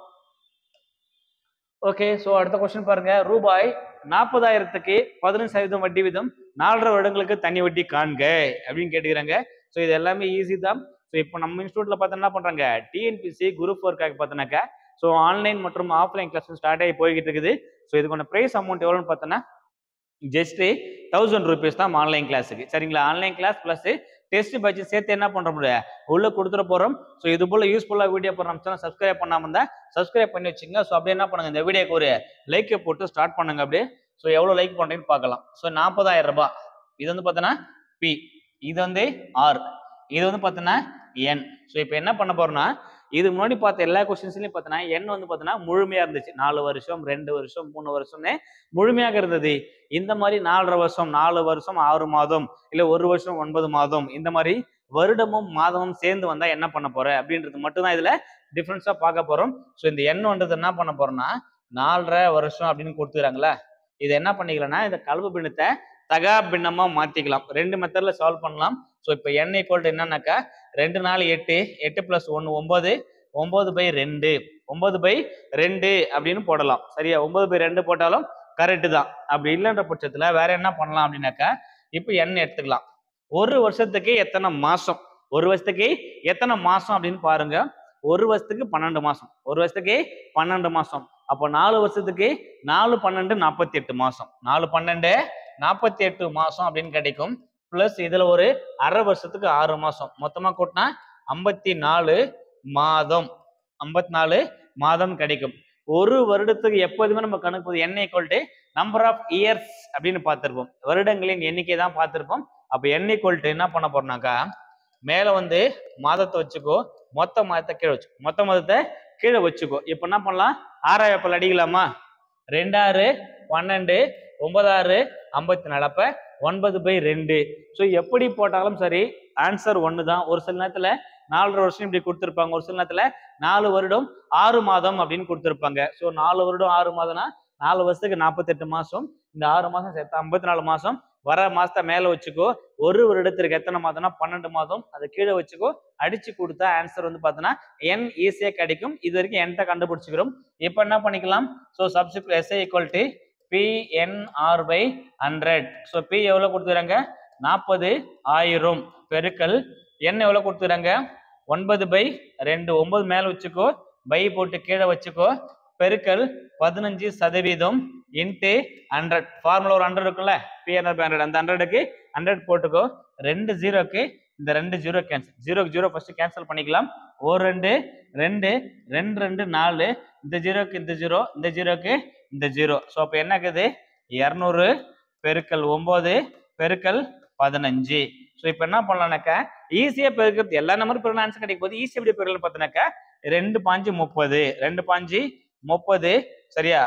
ஓகே, ஸோ அடுத்த கொஸ்டின் பாருங்க. ரூபாய் 40,000க்கு 15% வட்டி வீதம் 4.5 வருடங்களுக்கு தனி வட்டி காண்க அப்படின்னு கேட்டுக்கிறாங்க. ஸோ இது எல்லாமே ஈஸி தான். ஸோ இப்போ நம்ம இன்ஸ்டியூட்ல பார்த்தா என்ன பண்றாங்க? TNPSC குரூப் 4க்காக பார்த்தோன்னாக்கா ஸோ ஆன்லைன் மற்றும் ஆஃப்லைன் கிளாஸ் ஸ்டார்ட் ஆகி போய்கிட்டு இருக்குது. ஸோ இதுக்கான ப்ரைஸ் அமௌண்ட் எவ்வளோன்னு பார்த்தோன்னா ஜஸ்ட் 1000 rupees தான் ஆன்லைன் கிளாஸுக்கு. சரிங்களா? Online class plus test batch சேர்த்து என்ன பண்ற முடியாது உள்ள கொடுத்துட போறோம். ஸோ இது போல யூஸ்ஃபுல்லா வீடியோ போற நம்ம சேனல் சப்ஸ்கிரைப் பண்ணாம இருந்தா சப்ஸ்கிரைப் பண்ணி வச்சுங்க. ஸோ அப்படியே என்ன பண்ணுங்க, இந்த வீடியோக்கு ஒரு லைக் போட்டு ஸ்டார்ட் பண்ணுங்க. அப்படியே ஸோ எவ்வளவு லைக் பண்றீங்கன்னு பார்க்கலாம். ஸோ 40,000 ரூபாய். இது வந்து பார்த்தோன்னா P, இது வந்து R, இது வந்து பார்த்தோன்னா N. ஸோ இப்போ என்ன பண்ண போறோம்னா, இது முன்னாடி பார்த்த எல்லா கொஸ்டின்ஸ்லயும் பார்த்தோன்னா N வந்து பார்த்தோன்னா முழுமையா இருந்துச்சு. 4 வருஷம் 2 வருஷம் 3 வருஷம்னு முழுமையாக இருந்தது. இந்த மாதிரி 4.5 வருஷம் 4 வருஷம் 6 மாதம் இல்ல 1 வருஷம் 9 மாதம் இந்த மாதிரி வருடமும் மாதமும் சேர்ந்து வந்தா என்ன பண்ண போற அப்படின்றது மட்டும் தான் இதுல டிஃபரன்ஸா பார்க்க போறோம். ஸோ இந்த எண்ணுன்றது என்ன பண்ண போறோம்னா 4.5 வருஷம் அப்படின்னு கொடுத்துக்கிறாங்களா, இது என்ன பண்ணிக்கலாம்னா இந்த கலப்பு பின்னத்தை தகா பின்னமா மாத்திக்கலாம். 2 மெத்தட்ல சால்வ் பண்ணலாம். ஸோ இப்போ n ஈக்குவல் என்னன்னாக்கா 2 4 8 8 + 1 9 9/2 9/2 அப்படின்னு போடலாம். சரியா? 9/2 போட்டாலும் கரெக்ட் தான். அப்படி இல்லைன்ற பட்சத்துல வேற என்ன பண்ணலாம் அப்படின்னாக்கா இப்போ n எடுத்துக்கலாம். ஒரு வருஷத்துக்கு எத்தனை மாசம், ஒரு வருஷத்துக்கு எத்தனை மாசம் அப்படின்னு பாருங்க. ஒரு வருஷத்துக்கு 12 மாசம், ஒரு வருஷத்துக்கு 12 மாசம். அப்போ 4 வருஷத்துக்கு 4 12 48 மாசம், 4 12 48 மாசம் அப்படின்னு கிடைக்கும். பிளஸ் இதுல ஒரு அரை வருஷத்துக்கு 6 மாசம், மொத்தமா கூட்டினா 54 மாதம், 54 மாதம் கிடைக்கும். ஒரு வருடத்துக்கு எப்போதுமே நம்ம கணக்கு n equal to number of years அப்படின்னு பார்த்திருப்போம். வருடங்களின் எண்ணிக்கை தான் பார்த்திருப்போம். அப்ப n ஈக்குவல் டு என்ன பண்ண போறோம்னாக்கா மேல வந்து மாதத்தை வச்சுக்கோ, மொத்த மாதத்தை கீழே வச்சுக்கோ, மொத்த மாதத்தை கீழே வச்சுக்கோ. இப்ப என்ன பண்ணலாம்? 6 ஏப்பல் அடிக்கலாமா? 2 6 12 9 6 54. அப்ப 9/2. ஸோ எப்படி போட்டாலும் சரி ஆன்சர் ஒன்று தான். ஒரு சில நேரத்துல 4.5 வருஷம் இப்படி கொடுத்துருப்பாங்க, ஒரு சில நேரத்துல 4 வருடம் 6 மாதம் அப்படின்னு கொடுத்துருப்பாங்க. ஸோ 4 வருடம் 6 மாதம்னா 4 வருஷத்துக்கு 48 மாசம், இந்த 6 மாசம் சேர்த்து 54 மாசம். வர மாசத்தை மேல வச்சுக்கோ. ஒரு வருடத்திற்கு எத்தனை மாதம்னா 12 மாதம், அதை கீழே வச்சுக்கோ. அடிச்சு கொடுத்தா ஆன்சர் வந்து பார்த்தோன்னா n ஈஸியா கிடைக்கும். இது வரைக்கும் n கண்டுபிடிச்சுக்கிறோம். இப்போ என்ன பண்ணிக்கலாம்? So substitute SI equal to PNR/100. So P எவ்வளவு கொடுத்துறாங்க? 40,000 பெருக்கல் n எவ்வளவு கொடுத்துறாங்க? 9/2. 9 மேல வச்சுக்கோ, பை போட்டு கீழே வச்சுக்கோ, பெருக்கல் 15% இன்ட்டு 100. ஃபார்முலா ஒரு 100 இருக்குல்ல, PNR/100. அந்த 100க்கு 100 போட்டுக்கோ. 2 ஜீரோக்கு இந்த 2 ஜீரோ கேன்சல், 0க்கு 0 ஃபர்ஸ்ட் கேன்சல் பண்ணிக்கலாம். 1 2 2 2 2 4, இந்த ஜீரோக்கு இந்த ஜீரோ, இந்த ஜீரோக்கு இந்த ஜீரோ. ஸோ அப்போ என்ன ஆகுது? 200 பெருக்கல் 9 பெருக்கல் 15. ஸோ இப்போ என்ன பண்ணலாம்னாக்கா ஈஸியா பெருக்கிறது, எல்லா நம்பரும் பெருக்கல் ஆன்சர் கிடைக்கும் போது ஈஸியா எப்படி பெருக்கல் பார்த்தோன்னாக்கா 2 பாஞ்சு 30, 2 பாஞ்சு 30. சரியா?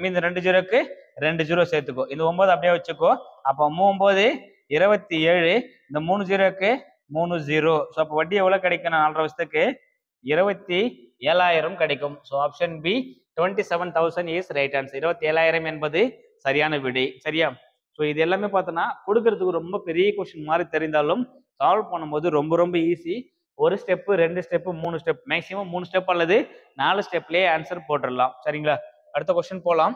இந்த 2 ஜீரோக்கு 2 ஜீரோ சேர்த்துக்கோ. இந்த 9 அப்படியே வச்சுக்கோ. அப்போ 9 27. இந்த 3 ஜீரோக்கு 3 ஜீரோ. ஸோ அப்போ வட்டி எவ்வளவு கிடைக்கும்? 4.5 வருஷத்துக்கு 27,000 கிடைக்கும். So option B 27,000 is right answer. 27,000 என்பது சரியான விடை. சரியா? ஸோ இது எல்லாமே பார்த்தோன்னா கொடுக்கறதுக்கு ரொம்ப பெரிய கொஸ்டின் மாதிரி தெரிந்தாலும் சால்வ் பண்ணும்போது ரொம்ப ரொம்ப ஈஸி. ஒரு step, 2 step, 3 step, maximum 3 step அல்லது 4 ஸ்டெப்லேயே ஆன்சர் போட்டுடலாம். சரிங்களா? அடுத்த கொஸ்டின் போகலாம்.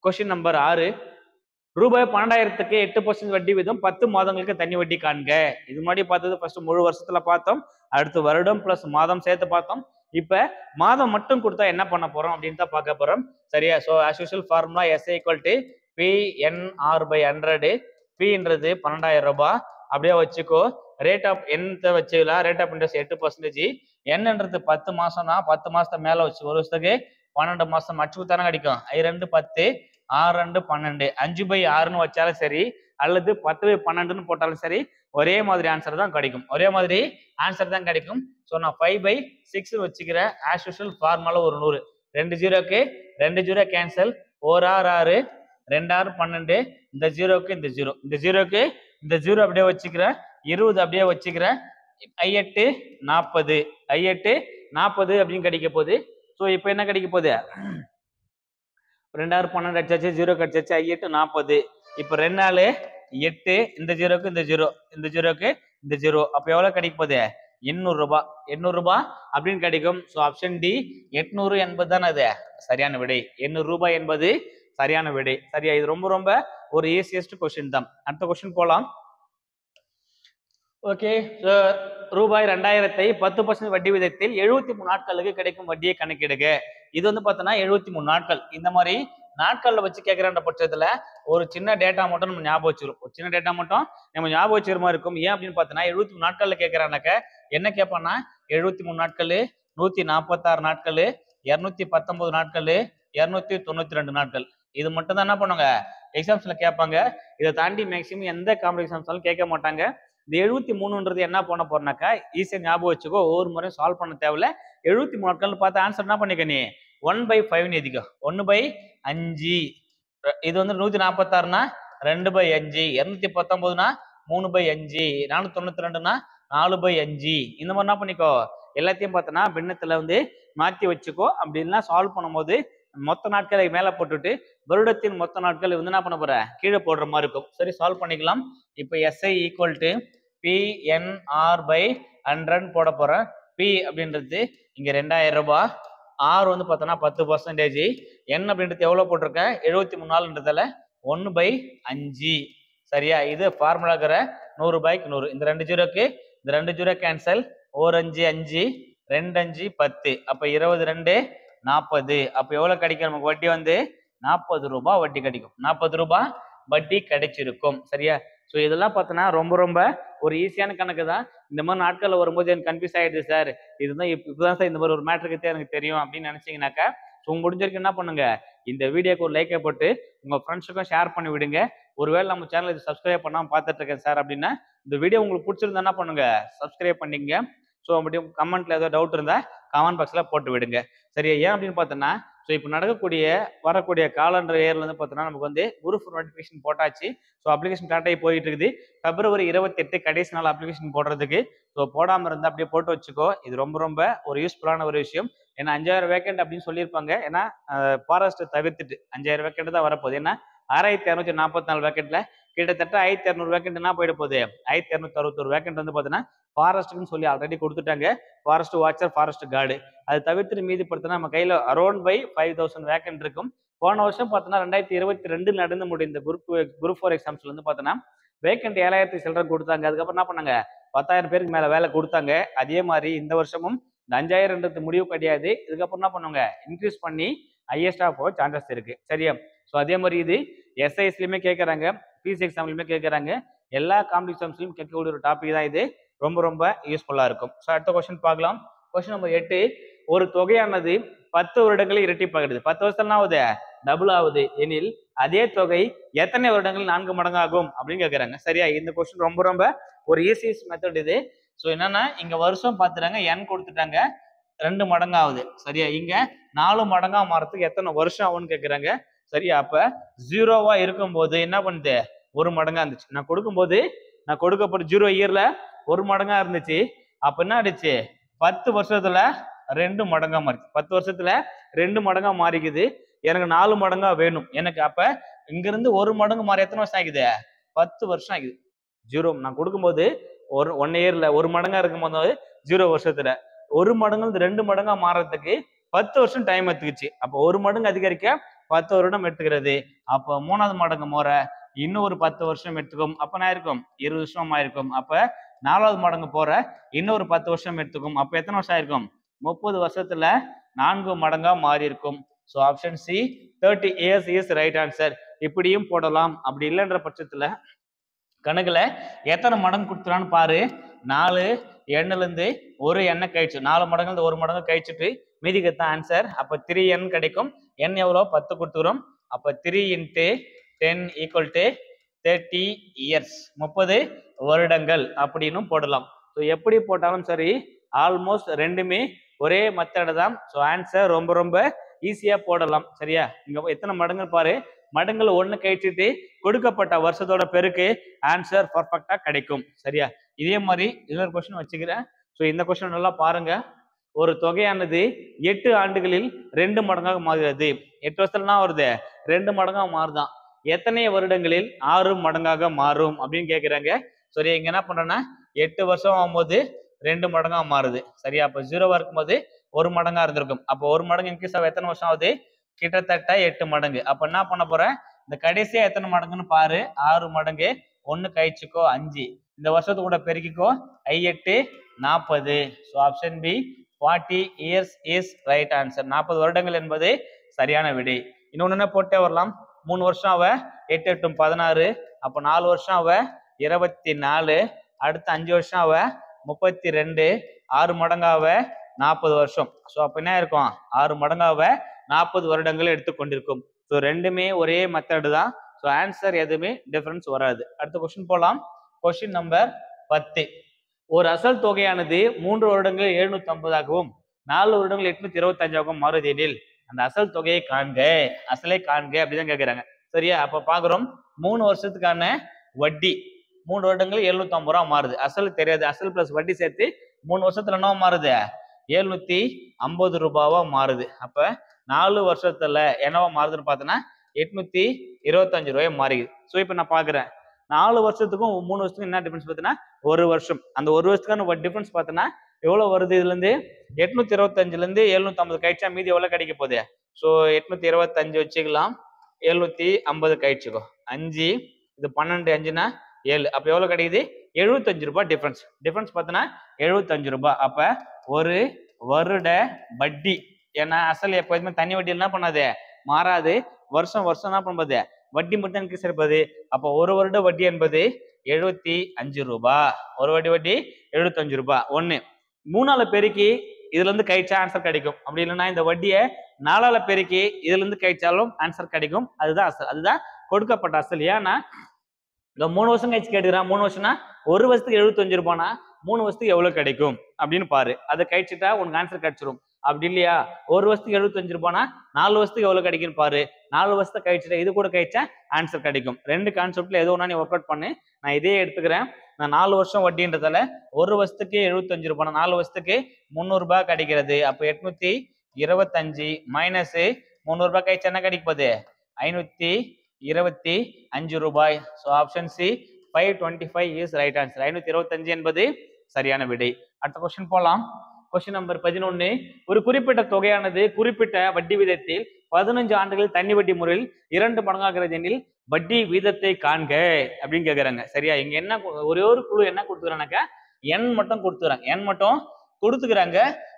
Question number 6. ரூபாய் 12,000க்கு 8% வட்டி வீதம் 10 மாதங்களுக்கு தனி வட்டி காண்க. இது முன்னாடி பார்த்தது ஃபர்ஸ்ட் முழு வருஷத்துல பார்த்தோம். அடுத்து வருடம் பிளஸ் மாதம் சேர்த்து பார்த்தோம். இப்ப மாதம் மட்டும் கொடுத்தா என்ன பண்ண போறோம் அப்படின்னு தான் பார்க்க போறோம். சரியா? So as usual formula SA = PNR/100. Pன்றது 12,000 ரூபாய். அப்படியே வச்சுக்கோ. ரேட் ஆஃப் எண்ணத்தை வச்சுக்கலாம். Rate of interest 8%. என்னன்றது 10 மாசம்னா 10 மாசத்தை மேல வச்சு ஒரு வருஷத்துக்கு 12 மாசம் அச்சு தானே கிடைக்கும். 2 10, 6 12, 5/6ன்னு வச்சாலும் சரி அல்லது 10/12ன்னு போட்டாலும் சரி ஒரே மாதிரி ஆன்சர் தான் கிடைக்கும். ஒரே மாதிரி ஆன்சர் தான் கிடைக்கும். ஸோ நான் 5/6 வச்சுக்கிறேன். ஆஸ் யூஷுவல் ஃபார்முலா ஒரு 100. 2 ஜீரோக்கு 2 ஜீரோ கேன்சல். 1 6 6, 2 6 12. இந்த ஜீரோக்கு இந்த ஜீரோ, இந்த ஜீரோக்கு இந்த ஜீரோ அப்படியே வச்சுக்கிறேன். 20 அப்படியே வச்சுக்கிறேன். 8 40, 8 40 அப்படின்னு கிடைக்க போகுது. ஸோ இப்போ என்ன கிடைக்க போகுது? 2 6 12 அடிச்சாச்சு, ஜீரோ கடிச்சாச்சு. 8 40. இப்போ 2 4 8. இந்த ஜீரோக்கு இந்த ஜீரோ, இந்த ஜீரோக்கு இந்த ஜீரோ. அப்போ எவ்வளவு கிடைக்க போகுது? 800 ரூபாய். 800 ரூபாய் அப்படின்னு கிடைக்கும். ஸோ ஆப்ஷன் டி 800 என்பது தான் அது சரியான விடை. 800 ரூபாய் என்பது சரியான விடை. சரியா? இது ரொம்ப ரொம்ப ஒரு ஈஸியஸ்ட் கொஸ்டின் தான். அடுத்த கொஸ்டின் போலாம். ஓகே சார், ரூபாய் 2000ஐ 10% வட்டி விதத்தில் 73 நாட்களுக்கு கிடைக்கும் வட்டியை கணக்கிடுக. இது வந்து பார்த்தோன்னா 73 நாட்கள். இந்த மாதிரி நாட்கள்ல வச்சு கேட்குற பட்சத்துல ஒரு சின்ன டேட்டா மட்டும் நம்ம ஞாபகம் வச்சிரும். ஒரு சின்ன டேட்டா மட்டும் நம்ம ஞாபகம் வச்சுக்கிற மாதிரி இருக்கும். ஏன் அப்படின்னு பார்த்தோன்னா 73 நாட்கள்ல கேட்கறானாக்க என்ன கேட்பான்னா 73 நாட்கள், 146 நாட்கள், 219 நாட்கள், 292 நாட்கள். இது மட்டும் தான் என்ன பண்ணுவாங்க எக்ஸாம்ஸ்ல கேட்பாங்க. இதை தாண்டி மேக்சிமம் எந்த காம்படிஷன் எக்ஸாம்ஸ்னாலும் கேட்க மாட்டாங்க. இந்த 73ன்றது என்ன பண்ண போறனாக்கா ஈஸியா ஞாபகம் வச்சுக்கோ. ஒவ்வொரு முறையும் சால்வ் பண்ண தேவையில்ல. 73 நாட்கள் பார்த்து ஆன்சர் என்ன பண்ணிக்க நீ 1/5 எழுதிக்கோ. 1/5. இது வந்து 146னா 2/5, 219னா 3/5, 492னா 4/5. இந்த மாதிரி என்ன பண்ணிக்கோ எல்லாத்தையும் பார்த்தோன்னா பின்னத்துல வந்து மாற்றி வச்சுக்கோ. அப்படின்னா சால்வ் பண்ணும்போது மொத்த நாட்களை மேல போட்டுட்டு வருடத்தின் மொத்த நாட்கள் வந்து என்ன பண்ண போற கீழே போடுற மாதிரி இருக்கும். சரி, சால்வ் பண்ணிக்கலாம். இப்போ SI = PNR/100 போட போறேன். P அப்படின்றது இங்க 2000 ரூபாய். R வந்து பார்த்தோன்னா 10%. N அப்படின்றது எவ்வளவு போட்டிருக்கேன் 73 நாள்ன்றதால 1/5. சரியா? இது ஃபார்முலாக்கிற 100 ரூபாய்க்கு 100. இந்த 2 ஜீரோக்கு இந்த 2 ஜீரோ கேன்சல். 1 5 5, 2 5 10. அப்ப 22 40. அப்ப எவ்வளவு கிடைக்கும் நமக்கு வட்டி வந்து 40 ரூபாய் வட்டி கிடைக்கும். 40 ரூபாய் வட்டி கிடைச்சிருக்கும். சரியா? ஸோ இதெல்லாம் பார்த்தோன்னா ரொம்ப ரொம்ப ஒரு ஈஸியான கணக்கு தான். இந்த மாதிரி நாட்களில் வரும்போது எனக்கு கன்ஃபியூஸ் ஆயிடுது சார், இதுதான் இப்பதான் சார் இந்த மாதிரி ஒரு மேட்ருக்கு எனக்கு தெரியும் அப்படின்னு நினைச்சீங்கன்னாக்கா ஸோ முடிஞ்சிருக்கு என்ன பண்ணுங்க இந்த வீடியோக்கு ஒரு லைக்கை போட்டு உங்க ஃப்ரெண்ட்ஸுக்கும் ஷேர் பண்ணி விடுங்க. ஒருவேளை நம்ம சேனல் இது சப்ஸ்கிரைப் பண்ணாமல் பார்த்துட்டு இருக்கேன் சார் அப்படின்னா இந்த வீடியோ உங்களுக்கு பிடிச்சிருந்தா என்ன பண்ணுங்க சப்ஸ்கிரைப் பண்ணிக்கங்க. ஸோ அப்படியும் கமெண்ட்ல ஏதோ டவுட் இருந்தா கமெண்ட் பாக்ஸ்ல போட்டு விடுங்க. சரியா? ஏன் அப்படின்னு பார்த்தோன்னா ஸோ இப்போ நடக்கக்கூடிய வரக்கூடிய காலண்டர் இயர்ல வந்து பார்த்தோன்னா நமக்கு வந்து குரூப் நோட்டிஃபிகேஷன் போட்டாச்சு. ஸோ அப்ளிகேஷன் ஸ்டார்ட் ஆகி போயிட்டு இருக்குது. February 28 கடைசி நாள் அப்ளிகேஷன் போடுறதுக்கு. ஸோ போடாமல் இருந்தால் அப்படியே போட்டு வச்சுக்கோ. இது ரொம்ப ரொம்ப ஒரு யூஸ்ஃபுல்லான ஒரு விஷயம். ஏன்னா 5000 வேக்கண்ட் அப்படின்னு சொல்லியிருப்பாங்க. ஏன்னா ஃபாரஸ்ட் தவிர்த்துட்டு 5000 வேக்கண்ட் தான் வரப்போகுது. ஏன்னா 6244 வேக்கண்ட்ல கிட்டத்தட்ட 1200 வேக்கண்ட் என்ன போயிட போகுது 1261 வேக்கண்ட் வந்து பார்த்தீங்கன்னா ஃபாரஸ்ட்டுன்னு சொல்லி ஆல்ரெடி கொடுத்துட்டாங்க. Forest watcher, forest card. அது தவிர்த்து மீதி படுத்தினா நம்ம கையில் அரௌண்ட் 5000 வேக்கண்ட் இருக்கும். போன வருஷம் பார்த்தோன்னா 2022 நடந்து முடிந்த குரூப் 4 எக்ஸாம்ஸ்ல வந்து பார்த்தோன்னா வேக்கண்ட் 7000 சில்லரை கொடுத்தாங்க. அதுக்கப்புறம் என்ன பண்ணாங்க 10,000 பேருக்கு மேல வேலை கொடுத்தாங்க. அதே மாதிரி இந்த வருஷமும் இந்த 5000ன்றது முடிவு கிடையாது. இதுக்கப்புறம் என்ன பண்ணுவாங்க இன்க்ரீஸ் பண்ணி ஹையஸ்டா போக சான்சஸ் இருக்கு. சரியா? ஸோ அதே மாதிரி இது SISலயுமே கேட்கறாங்க, பிசி எக்ஸாம்லயுமே கேட்கறாங்க. எல்லா காம்படிட்டிவ் எக்ஸாம்ஸ்லயும் கேட்கக்கூடிய ஒரு டாபிக் தான் இது. ரொம்ப ரொம்ப யூஸ்ஃபுல்லா இருக்கும். ஸோ அடுத்த கொஸ்டின் பார்க்கலாம். Question number 8. ஒரு தொகையானது 10 வருடங்களில் இரட்டிப்பாகிறது. 10 வருஷத்துல ஆகுது டபுள் ஆகுது எனில் அதே தொகை எத்தனை வருடங்கள் 4 மடங்கு ஆகும் அப்படின்னு கேட்கறாங்க. சரியா? இந்த கொஸ்டின் ரொம்ப ரொம்ப ஒரு ஈஸியஸ்ட் மெத்தட் இது. ஸோ என்னன்னா இங்க வருஷம் பார்த்துட்டாங்க, N கொடுத்துட்டாங்க. 2 மடங்கு ஆகுது சரியா. இங்க 4 மடங்கா மாறதுக்கு எத்தனை வருஷம் ஆகும்னு கேக்குறாங்க சரியா. அப்ப 0வா இருக்கும்போது என்ன பண்ணுது, 1 மடங்கா இருந்துச்சு. நான் கொடுக்கப்பட்ட 0 இயர்ல 1 மடங்கா இருந்துச்சு. அப்ப என்ன ஆயிடுச்சு, 10 வருஷத்துல 2 மடங்கா மாறிச்சு. 10 வருஷத்துல 2 மடங்கா மாறிக்குது. எனக்கு 4 மடங்கா வேணும் எனக்கு. அப்ப இங்க இருந்து 1 மடங்கு மாறி எத்தனை வருஷம் ஆகுது, 10 வருஷம் ஆகுது. 0 நான் கொடுக்கும்போது 1 இயர்ல 1 மடங்கா இருக்கும் போது 0 வருஷத்துல 1 மடங்கு 2 மடங்கா மாறதுக்கு 10 வருஷம் டைம் எடுத்துக்கிச்சு. அப்ப 1 மடங்கு அதிகரிக்க 10 வருடம் எடுத்துக்கிறது. அப்ப 3வது மடங்கு முறை இன்னொரு 10 வருஷம் எடுத்துக்கும். அப்ப நான் இருக்கும் 20 வருஷம் ஆயிருக்கும். அப்ப 4வது மடங்கு போற இன்னொரு 10 வருஷம் எடுத்துக்கும். அப்ப எத்தனை வருஷம் ஆயிருக்கும், 30 வருஷத்துல 4 மடங்கா மாறி இருக்கும். So option C 30 years is right answer. இப்படியும் போடலாம். அப்படி இல்லைன்ற பட்சத்துல கணக்குல எத்தனை மடங்கு கொடுத்துறான்னு பாரு. 4 எண்ணுல இருந்து ஒரு எண்ணெய் கழிச்சு 4 மடங்கு 1 மடங்கு கழிச்சுட்டு மீதிக்கு தான் ஆன்சர். அப்ப 3n கிடைக்கும். n எவ்வளோ 10 கொடுத்துக்கிறோம். அப்ப 3 × 10 = 30 இயர்ஸ், 30 வருடங்கள் அப்படின்னு போடலாம். ஸோ எப்படி போட்டாலும் சரி ஆல்மோஸ்ட் ரெண்டுமே ஒரே மெத்தட் தான். ஸோ ஆன்சர் ரொம்ப ரொம்ப ஈஸியா போடலாம் சரியா. இங்க எத்தனை மடங்கு பாரு, மடங்குல 1 கழிச்சுட்டு கொடுக்கப்பட்ட வருஷத்தோட பெருக்கு ஆன்சர் பர்ஃபெக்டா கிடைக்கும் சரியா. இதே மாதிரி இன்னொரு கொஸ்டின் வச்சுக்கிறேன். ஸோ இந்த கொஸ்டின் நல்லா பாருங்க. ஒரு தொகையானது 8 ஆண்டுகளில் 2 மடங்காக மாறுகிறது. 8 வருஷத்துலனா வருது 2 மடங்காக மாறுதான். எத்தனை வருடங்களில் 6 மடங்காக மாறும் அப்படின்னு கேட்கிறாங்க. சரி இங்க என்ன பண்றேன்னா 8 வருஷம் ஆகும்போது 2 மடங்கா மாறுது சரியா. அப்ப 0வா இருக்கும்போது 1 மடங்கா இருந்திருக்கும். அப்போ 1 மடங்கு இன்க்ரீஸ் ஆக எத்தனை வருஷம் ஆகுது, கிட்டத்தட்ட 8 மடங்கு. அப்ப என்ன பண்ண போறேன், இந்த கடைசியா எத்தனை மடங்குன்னு பாரு. 6 மடங்கு, 1 கழிச்சுக்கோ 5, இந்த வருஷத்து கூட பெருக்கிக்கோ, 8 40. So option B 40 years is right answer. 40 வருடங்கள் என்பது சரியான விடை. இன்னொன்னு என்ன போட்டே வரலாம். 3 வருஷம் அவ 8 8 16. அப்ப 4 வருஷம் அவ 24. அடுத்து 5 வருஷம் அவ 32. 6 மடங்காவ 40 வருஷம். ஸோ அப்ப என்ன இருக்கும், 6 மடங்காவ 40 வருடங்கள் எடுத்துக்கொண்டிருக்கும். ஸோ ரெண்டுமே ஒரே மெத்தடு தான். ஸோ ஆன்சர் எதுவுமே டிஃபரன்ஸ் வராது. அடுத்த கொஸ்டின் போலாம். Question number 10. ஒரு அசல் தொகையானது 3 வருடங்கள் 750ஆகவும் 4 வருடங்கள் 825ஆகவும் மாறுது எனில் அந்த அசல் தொகையை காண்க, அசலை காண்க அப்படிதான் கேட்கிறாங்க சரியா. அப்ப பாக்குறோம் 3 வருஷத்துக்கான வட்டி 3 வருடங்கள் 750 ரூபா மாறுது. அசல் தெரியாது, அசல் பிளஸ் வட்டி சேர்த்து 3 வருஷத்துல என்ன மாறுது, 750 ரூபாவா மாறுது. அப்ப 4 வருஷத்துல என்னவா மாறுதுன்னு பார்த்தோன்னா 825 ரூபாய் மாறிடுது. ஸோ இப்ப நான் பாக்குறேன் 4 வருஷத்துக்கும் 3 வருஷத்துக்கும் என்ன டிஃபரன்ஸ் பார்த்தீங்கன்னா 1 வருஷம். அந்த 1 வருஷத்துக்கான டிஃபரன்ஸ் பார்த்தோன்னா எவ்வளவு வருது, இதுல இருந்து 825ல இருந்து 750 கழிச்சா மீதி எவ்வளவு கிடைக்க போகுது. ஸோ 825 வச்சுக்கலாம், 750 கழிச்சுக்கோ 5, இது 12 5னா 7. அப்ப எவ்வளவு கிடைக்குது, 75 ரூபாய் டிஃபரன்ஸ். டிஃபரன்ஸ் பார்த்தோன்னா 75 ரூபாய். அப்ப ஒரு வருட வட்டி, ஏன்னா அசல் எப்போதுமே தனி வட்டி என்ன பண்ணாது, மாறாது. வருஷம் வருஷம் என்ன பண்ணுறது, வட்டி மட்டும் எனக்கு சேர்ப்பது. அப்போ ஒரு வருட வட்டி என்பது 75 ரூபாய். ஒரு வட்டி 75 ரூபாய். 1 3ஆல பெருக்கி இதுல இருந்து கழிச்சா ஆன்சர் கிடைக்கும். அப்படி இல்லைன்னா இந்த வட்டியை 4ஆல பெருக்கி இதுல இருந்து கழிச்சாலும் ஆன்சர் கிடைக்கும். அதுதான் அசல், அதுதான் கொடுக்கப்பட்ட அசல். ஏன்னா இந்த 3 வருஷம் கழிச்சு கேட்டுக்கிறான். 3 வருஷம்னா ஒரு வருஷத்துக்கு 75 ரூபாய்னா 3 வருஷத்துக்கு எவ்வளவு கிடைக்கும் அப்படின்னு பாரு. அதை கழிச்சுட்டா உனக்கு ஆன்சர் கிடைச்சிரும். அப்படி இல்லையா, ஒரு வருஷத்துக்கு 75 ரூபாய்னா 4 வருஷத்துக்கு எவ்வளவு கிடைக்குன்னு பாரு. 4 வருஷத்தை கழிச்சுட்டா இது கூட கழிச்சா ஆன்சர் கிடைக்கும். ரெண்டு கான்செப்ட்ல ஏதோ ஒண்ணா நீ ஒர்க் அவுட் பண்ணு. நான் இதே எடுத்துக்கிறேன். நான் 4 வருஷம் வட்டின்றதால ஒரு வருஷத்துக்கு 75 ரூபாய், 4 வருஷத்துக்கு 300 ரூபாய் கிடைக்கிறது. அப்ப 825 மைனஸ் 300 ரூபாய் கழிச்சா என்ன கிடைக்க போகுது, 525 ரூபாய். So option C 525 is right answer. 525 என்பது சரியான விடை. அடுத்த கொஸ்டின் போலாம். Question number 11. ஒரு குறிப்பிட்ட தொகையானது குறிப்பிட்ட வட்டி வீதத்தில் 15 ஆண்டுகள் தண்ணி வட்டி முறையில் 2 மடங்காகிறது எனில் வட்டி வீதத்தை காண்க அப்படின்னு கேட்கறாங்க சரியா. இங்க என்ன ஒரே ஒரு குழு என்ன கொடுத்துக்கிறானாக்கா எண் மட்டும் கொடுத்துக்கிறாங்க. எண் மட்டும் கொடுத்துக்கிறாங்க.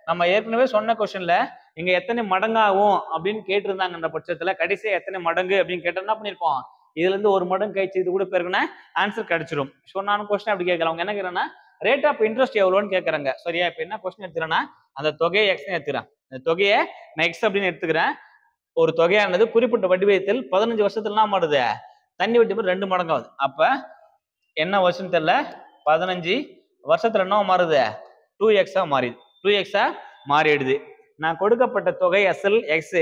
நம்ம ஏற்கனவே சொன்ன கொஸ்டின்ல இங்க எத்தனை மடங்காகும் அப்படின்னு கேட்டிருந்தாங்கன்ற பட்சத்துல கடைசியா எத்தனை மடங்கு அப்படின்னு கேட்டா என்ன பண்ணிருப்போம், இதுல இருந்து ஒரு மடங்கு கழிச்சு இது கூட பேருக்குன்னா ஆன்சர் கிடைச்சிடும். சொன்னாலும் கொஸ்டின் அப்படி கேட்கலாம். அவங்க என்ன கேட்கறாங்கன்னா ரேட் ஆஃப் இன்ட்ரெஸ்ட் எவ்வளோன்னு கேட்கறாங்க சரியா. இப்ப என்ன கொஸ்டின் எடுத்துக்கிறேன்னா அந்த தொகையை எக்ஸ் எடுத்துக்கிறேன். அந்த தொகையை நான் எக்ஸ் அப்படின்னு எடுத்துக்கிறேன். ஒரு தொகையானது குறிப்பிட்ட வட்டி விகிதத்தில் 15 வருஷத்துல என்ன மாறுது, தண்ணி வட்டி 2 மடங்காகுது. அப்ப என்ன வருஷம் தெரியல, 15 வருஷத்துல என்ன மாறுது, 2x மாறிது. 2x மாறிடுது. நான் கொடுக்கப்பட்ட தொகை அசல் எக்ஸ்,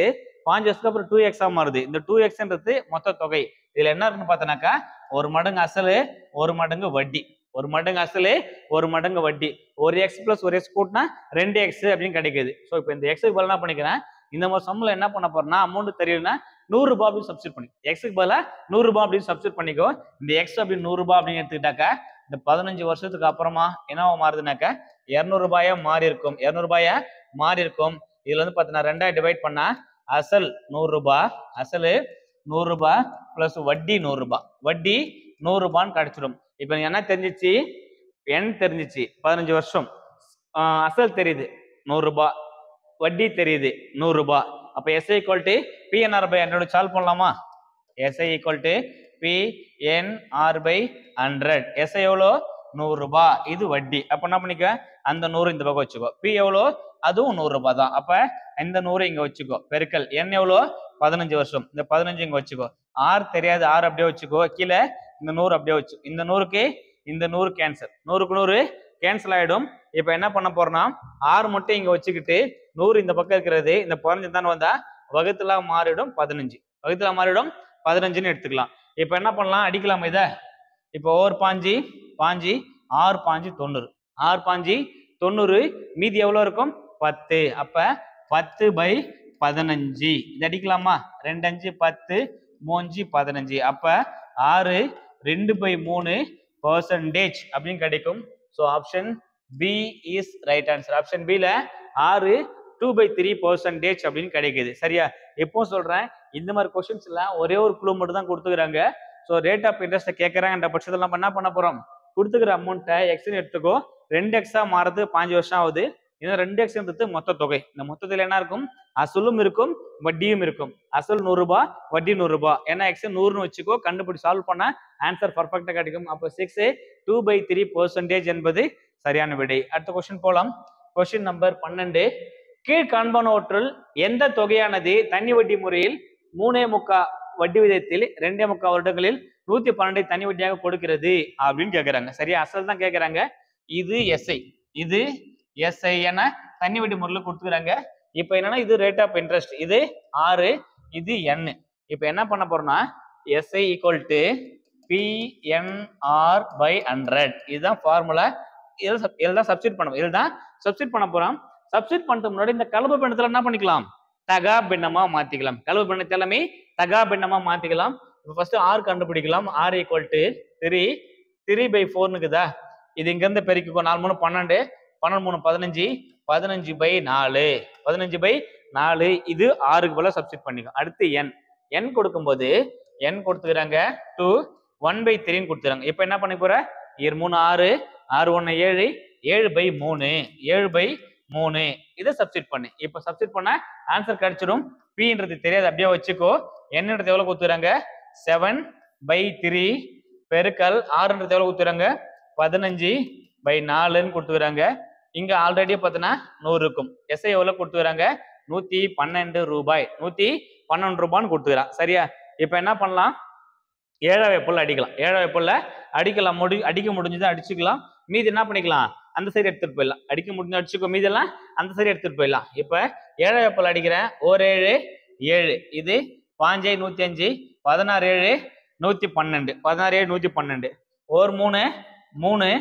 5 வருஷத்துக்கு அப்புறம் 2x மாறுது. இந்த 2xன்றது மொத்த தொகை. இதுல என்ன இருக்குன்னு பார்த்தனாக்கா, ஒரு மடங்கு அசலு, ஒரு மடங்கு வட்டி. ஒரு மடங்கு அசலு, ஒரு மடங்கு வட்டி. ஒரு எக்ஸ் பிளஸ் ஒரு எக்ஸ் கூட்டினா 2x அப்படின்னு கிடைக்குது. ஸோ இப்போ இந்த எக்ஸுக்கு பதிலாக என்ன பண்ணிக்கிறேன், இந்த மாதிரி சம்மில் என்ன பண்ண போறேன்னா, அமௌண்ட் தெரியலன்னா 100 ரூபாய் அப்படின்னு சப்ஸ்டிட் பண்ணி, எக்ஸுக்கு பதிலாக 100 ரூபாய் அப்படின்னு சப்ஸ்டிட் பண்ணிக்கோ. இந்த எக்ஸ் அப்படின்னு 100 ரூபாய் அப்படின்னு எடுத்துக்கிட்டாக்கா, இந்த 15 வருஷத்துக்கு அப்புறமா என்னவா மாறுதுனாக்கா 200 ரூபாயா மாறி இருக்கும். 200 ரூபாயா மாறி இருக்கும். இதுல வந்து பார்த்தீங்கன்னா 2 டிவைட் பண்ணா அசல் 100 ரூபாய், அசலு 100 ரூபாய் பிளஸ் வட்டி 100 ரூபாய், வட்டி 100 ரூபான்னு கிடைச்சிடும். இப்போ என்ன தெரிஞ்சிச்சு, என் தெரிஞ்சிச்சு 15 வருஷம், அசல் தெரியுது 100 ரூபாய், வட்டி தெரியுது 100 ரூபாய். அப்ப SI equal to PNR by 100 solve பண்ணலாமா? SI equal to PNR by 100. SI எவ்வளோ? 100 ரூபாய், இது வட்டி. அப்ப என்ன பண்ணிக்க, அந்த 100 இந்த பக்கம் வச்சுக்கோ. P எவ்வளோ? அதுவும் 100 ரூபாய் தான். அப்ப இந்த 100 இங்க வச்சுக்கோ. பெருக்கல் N எவ்வளோ? 15 வருஷம், இந்த 15 இங்க வச்சுக்கோ. R தெரியாது, R அப்படியே வச்சுக்கோ. கீழே இந்த 100 அப்படியே வச்சு, இந்த 100க்கு இந்த 100 கேன்சல், 100க்கு 100 கேன்சல் ஆயிடும். இப்ப என்ன பண்ண போறோம்னா, R மட்டும் இங்க வச்சுக்கிட்டு 100 இந்த பக்கம் இருக்கிறது, இந்த 15 தான் வந்தா வகுத்துல மாறிடும் 15, வகுத்துல மாறிடும் 15ன்னு எடுத்துக்கலாம். இப்ப என்ன பண்ணலாம், அடிக்கலாம் இத. இப்போ ஓவர் பாஞ்சி 6 பாஞ்சி 90, 6 பாஞ்சி 90, மீதி எவ்வளவு இருக்கும்? 10. அப்ப 10 பை 15 இது அடிக்கலாமா? 2 5 10, 3 15. அப்ப 6 2 பை 3% அப்படின்னு கிடைக்கும். So option B is right answer. Option பில 6 2/3% அப்படின்னு கிடைக்குது. சரியா? எப்போ சொல்றேன், இந்த மாதிரி கொஸ்டின்ஸ் எல்லாம் ஒரே ஒரு குழு மட்டும் தான் கொடுத்துக்கிறாங்க. ஸோ ரேட் ஆஃப் இன்ட்ரெஸ்ட் கேட்கறாங்கன்ற பட்சத்தில் நம்ம என்ன பண்ண போறோம், கொடுத்துக்கிற அமௌண்ட்டை எக்ஸ்ன்னு எடுத்துக்கோ. 2x மாறது 5 வருஷம் ஆகுது. இன்னும் 2xன்றது மொத்த தொகை. இந்த மொத்தத்தில் என்ன இருக்கும், அசலும் இருக்கும் வட்டியும் இருக்கும். அசல் 100 ரூபாய், வட்டி 100 ரூபாய். ஏன்னா எக்ஸ் 100ன்னு வச்சுக்கோ, கண்டுபிடி சால்வ் பண்ணா ஆன்சர் பர்ஃபெக்டா கிடைக்கும். அப்போ 6 2/3% என்பது சரியான விடை. அடுத்த கொஸ்டின் போலாம். Question number 12. கீழ் காண்பனவற்றுள் எந்த தொகையானது தனி வட்டி முறையில் 3.25 வட்டி விதத்தில் 2.25 வருடங்களில் 112 தனி வட்டியாக கொடுக்கிறது அப்படின்னு கேட்கிறாங்க. சரியா? அசல் தான் கேட்கிறாங்க. இது SI, இது SI என தனி வட்டி முறையில் கொடுத்துக்கிறாங்க. இப்ப என்னன்னா, இது ரேட் ஆஃப் இன்ட்ரெஸ்ட், இது R, இது N. இப்ப என்ன பண்ண போறோம்னா, SI equal to PNR by 100. இதுதான் ஃபார்முலா. இதுதான் சப்ஸ்டிட் பண்ணணும், இதுதான் சப்ஸ்டிட் பண்ண போறோம். சப்ஸ்டிட் பண்றது முன்னாடி இந்த கலப்பு பின்னத்துல என்ன பண்ணிக்கலாம், தகா பின்னமா மாத்திக்கலாம். கலப்பு பின்னத்தை எல்லாமே தகா பின்னமா மாத்திக்கலாம். இப்போ ஃபர்ஸ்ட் R கண்டுபிடிக்கலாம். R ஈக்குவல் டு 3/4 இருக்குதா, இது இங்க இருந்து பெருக்கிக்கோ. 4 3 12, 12 3 15, 15/4, 15/4. இது Rக்கு போல சப்ஸ்டிட் பண்ணிக்கலாம். அடுத்து N கொடுக்கும்போது N கொடுத்துக்கிறாங்க 2, 1/3 கொடுத்துறாங்க. இப்போ என்ன பண்ணி போற, 3 6, 6 1 7, 7/3, 7/3. இதை சப்ஸ்டிட் பண்ணு. இப்போ சப்ஸ்டிட் பண்ண ஆன்சர் கிடைச்சிடும். Pன்றது தெரியாது, அப்படியே வச்சுக்கோ. Nன்றது எவ்வளவு கொடுத்துறாங்க, 7/3 பெருக்கல் Rன்றது எவ்வளவு கொடுத்துறாங்க, 15/4 கொடுத்துக்கிறாங்க. இங்க ஆல்ரெடி பார்த்தீங்கன்னா 100 இருக்கும். SI எவ்வளவு கொடுத்துக்கிறாங்க, 112 ரூபாய், 112 ரூபான்னு கொடுத்துக்கிறான். சரியா? இப்ப என்ன பண்ணலாம், 7வது பொருள் அடிக்கலாம். 7வது பொருள் அடிக்கலாம், அடிக்க முடிஞ்சதை அடிச்சுக்கலாம். மீதி என்ன பண்ணிக்கலாம், அந்த சைடு எடுத்துட்டு போயிடலாம். அடிக்க முடிஞ்சு அடிச்சுக்கோ, மீதி எல்லாம் அந்த சைடு எடுத்துட்டு போயிடலாம். இப்ப 7வது பொருள் அடிக்கிறேன். 1 7 7, இது 5 105, 16 7 112, 16 7 112. 1 3 3,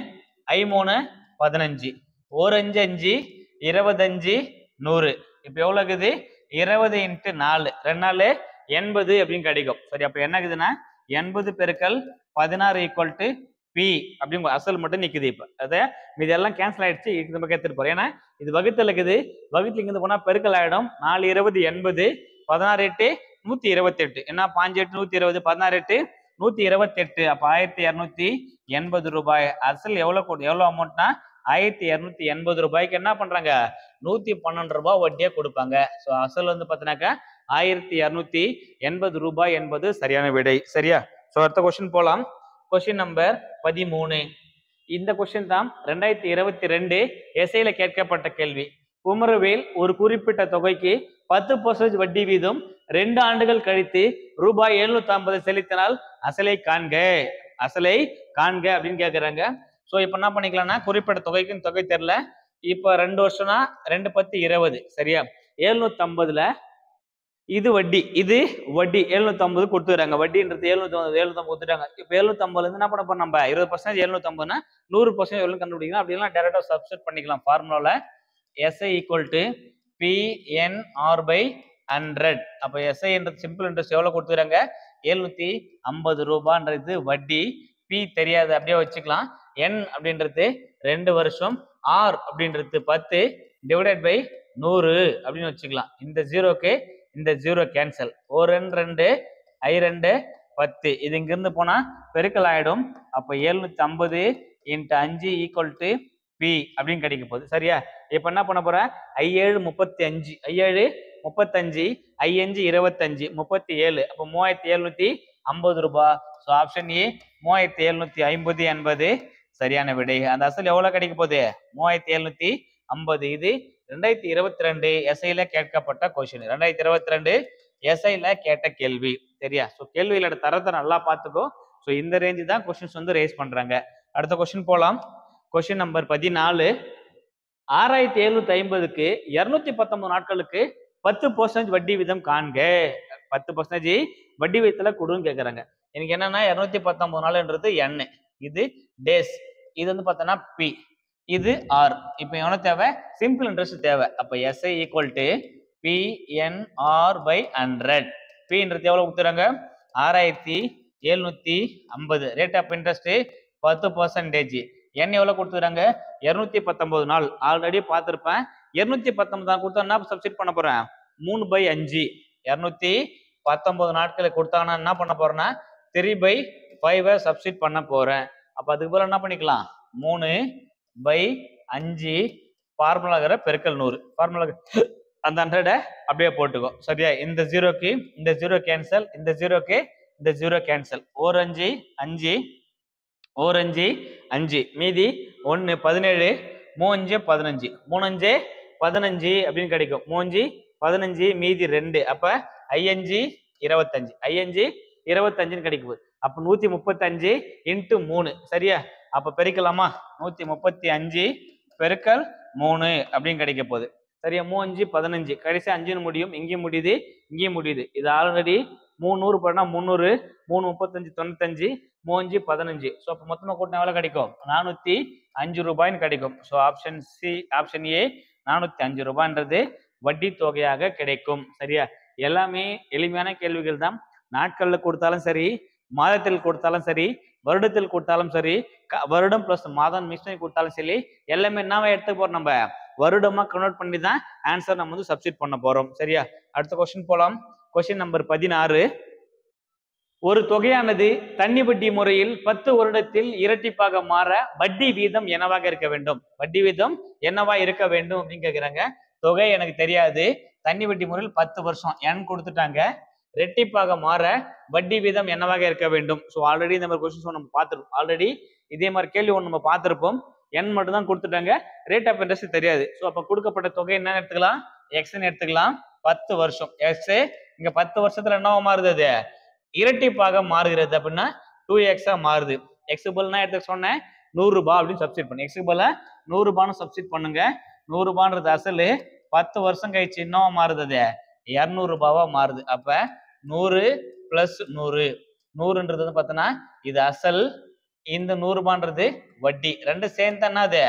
3 15, 1 5 5, 25 100. இப்ப எவ்வளவு இருக்குது, 20 × 4, 2 4 80 அப்படின்னு கிடைக்கும். சரி, அப்ப என்ன இருக்குதுன்னா 80 பெருக்கல் 16 ஈக்குவல் டு P அப்படிங்க. அசல் மட்டும் நிக்குது. இப்ப அதை மீது எல்லாம் கேன்சல் ஆயிடுச்சு. இந்த பக்கம் எடுத்துட்டு போறேன். ஏன்னா இது வகுத்தல் இருக்குது, வகுத்துல இங்கிருந்து போனா பெருக்கல் ஆயிடும். 4 20 80, 16 8 128. என்ன 5 8 120, 16 8 128. அப்ப 1280 ரூபாய். அசல் எவ்வளவு அமௌண்ட்னா 1280 ரூபாய்க்கு என்ன பண்றாங்க, 112 ரூபாய் வட்டியா கொடுப்பாங்க. ஸோ அசல் வந்து பார்த்தீங்கன்னாக்கா 1280 ரூபாய் என்பது சரியான விடை. சரியா? ஸோ அடுத்த கொஸ்டின் போலாம். Question number 13. இந்த கொஸ்டின் தான் 2022 எஸ்ஐல கேட்கப்பட்ட கேள்வி. குமரவேல் ஒரு குறிப்பிட்ட தொகைக்கு 10% வட்டி வீதம் 2 ஆண்டுகள் கழித்து ரூபாய் 750 செலுத்தினால் அசலை காண்க, அசலை காண்க அப்படின்னு கேட்கிறாங்க. ஸோ இப்போ என்ன பண்ணிக்கலாம்னா, குறிப்பிட்ட தொகைக்கு தொகை தெரியல, இப்ப 2 வருஷம்னா 2 10 20 சரியா. 750ல இது வட்டி, இது வட்டி 750 கொடுத்துறாங்க. வட்டின்றது 750 கொடுத்துட்டாங்க. இப்ப 750ல இருந்து என்ன பண்ண போறோம் நம்ம 20% 750னா 100% எவ்வளவு கண்டுபிடிக்கலாம். அப்படி இல்லைன்னா டைரக்டா சப்ஸ்டிட் பண்ணிக்கலாம் ஃபார்முலால. SI equal to PNR by 100. அப்ப SI என்ற சிம்பிள் இன்ட்ரெஸ்ட் எவ்வளவு கொடுத்துறாங்க 750 ரூபான்றது வட்டி. P தெரியாது அப்படியே வச்சுக்கலாம். N அப்படின்றது 2 வருஷம், R அப்படின்றது 10 டிவைடட் பை 100 அப்படின்னு வச்சுக்கலாம். இந்த ஜீரோக்கு இந்த ஜீரோ கேன்சல். ஒரு 2 I 2 10 இது இங்கிருந்து போனா பெருக்கல் ஆயிடும். அப்ப 750 இன்ட்டு 5 ஈக்குவல் டு P அப்படின்னு கிடைக்க போகுது சரியா. இப்ப என்ன பண்ண போறேன் I7 35 I7 35 I5 25 37 அப்ப 3750 ரூபாய். ஸோ ஆப்ஷன் ஏ 3750 என்பது சரியான விடை. அந்த அசல் எவ்வளவு கிடைக்க போகுது 3750. இது 2022 எஸ்ஐல கேட்கப்பட்ட கொஸ்டின். 2022 எஸ்ஐல கேட்ட கேள்வி சரியா. ஸோ கேள்விகளோட தரத்தை நல்லா பார்த்துக்கோ. ஸோ இந்த ரேஞ்சு தான் கொஸ்டின்ஸ் வந்து ரேஸ் பண்றாங்க. அடுத்த கொஸ்டின் போலாம். Question number 14. 6750க்கு 219 நாட்களுக்கு 10% வட்டி வீதம் காண்க. 10% வட்டி வீதத்துல கொடுன்னு கேட்கறாங்க. எனக்கு என்னன்னா 219 நாள்ன்றது N, இது டேஸ், இது வந்து பார்த்தோன்னா P, இது R. இப்போ எவ்வளவு தேவை சிம்பிள் இன்ட்ரெஸ்ட் தேவை. அப்ப SI equal to PNR by 100. Pன்றது எவ்வளவு கொடுத்துறாங்க 6750. Rate of interest 10%. N எவ்வளவு கொடுத்துறாங்க 219 நாள். ஆல்ரெடி பார்த்திருப்பேன். 219 கொடுத்தா என்ன சப்ஸ்டிட் பண்ண போறேன் 3/5. 219 நாட்களை கொடுத்தாங்கன்னா என்ன பண்ண போறேன்னா 3/5 சப்ஸ்டிட் பண்ண போறேன். அப்ப அதுக்கு போல என்ன பண்ணிக்கலாம் 3/5 ஃபார்முலாகிற பெருக்கல் 100. ஃபார்முலா அந்த 100 அப்படியே போட்டுக்கோ சரியா. இந்த ஜீரோக்கு இந்த ஜீரோ கேன்சல், இந்த ஜீரோக்கு இந்த ஜீரோ கேன்சல். 1 5 5 1 5 5 மீதி 1 17 3 5 15 3 5 15 அப்படின்னு கிடைக்கும். 3 15 மீதி 2 அப்ப I5 25 I5 25 கிடைக்கும். அப்ப 135 இன்ட்டு 3 சரியா. அப்ப பெருக்கலாமா 135 பெருக்கல் 3 அப்படின்னு கிடைக்க போகுது சரியா. 3 5 15 கடைசி 5 முடியும். இங்கேயும் முடியுது இங்கேயும் முடியுது. இது ஆல்ரெடி 300 பண்ணா 300 3 35 95 3 15. ஸோ அப்போ மொத்தமா கூட்டினா எவ்வளவு கிடைக்கும் 405 ரூபாய்ன்னு கிடைக்கும். So option C option A 405 ரூபாய்ன்றது வட்டி தொகையாக கிடைக்கும் சரியா. எல்லாமே எளிமையான கேள்விகள் தான். நாட்கள்ல கொடுத்தாலும் சரி, மாதத்தில் கொடுத்தாலும் சரி, வருடத்தில் கொடுத்தாலும் சரி, வருடம் பிளஸ் மாதம் மிக்ஸ் பண்ணி கொடுத்தாலும் சரி, எல்லாமே என்னவா எடுத்து போறோம் நம்ம வருடமா கன்வெர்ட் பண்ணி தான் ஆன்சர் நம்ம வந்து சப்ஸ்டிட் பண்ண போறோம் சரியா. அடுத்த கொஸ்டின் போலாம். Question number 16. ஒரு தொகையானது தண்ணி வட்டி முறையில் 10 வருடத்தில் இரட்டிப்பாக மாற வட்டி வீதம் என்னவாக இருக்க வேண்டும். வட்டி வீதம் என்னவா இருக்க வேண்டும் அப்படின்னு கேட்கிறாங்க. தொகை எனக்கு தெரியாது. தண்ணி வட்டி முறையில் 10 வருஷம் N கொடுத்துட்டாங்க. ரெட்டிப்பாக மாற வட்டி வீதம் என்னவாக இருக்க வேண்டும். ஸோ ஆல்ரெடி இந்த மாதிரி கொஸ்டின்ஸ் நம்ம பார்த்துருப்போம். ஆல்ரெடி இதே மாதிரி கேள்வி ஒன்று நம்ம பார்த்துருப்போம். N மட்டும் தான் கொடுத்துட்டாங்க. ரேட் ஆஃப் இன்ட்ரெஸ்ட் தெரியாது. ஸோ அப்போ கொடுக்கப்பட்ட தொகை என்ன எடுத்துக்கலாம் எக்ஸ்ன்னு எடுத்துக்கலாம். 10 வருஷம் எக்ஸ். இங்க 10 வருஷத்துல என்னவா மாறுது அது இரட்டிப்பாக மாறுகிறது. அப்படின்னா 2x மாறுது. எக்ஸ் பதில் எடுத்து சொன்னேன் 100 ரூபாய் அப்படின்னு சப்ஸ்டிட் பண்ணு. எக்ஸ் பதில் 100 ரூபான்னு சப்ஸ்டிட் பண்ணுங்க. 100 ரூபான்றது அசல். 10 வருஷம் கழிச்சு என்னவா மாறுது 200 ரூபாவா மாறுது. அப்ப 100 பிளஸ் 100 100ன்றது வந்து பார்த்தோன்னா இது அசல், இந்த 100 ரூபான்றது வட்டி. ரெண்டு சேர்ந்து என்னது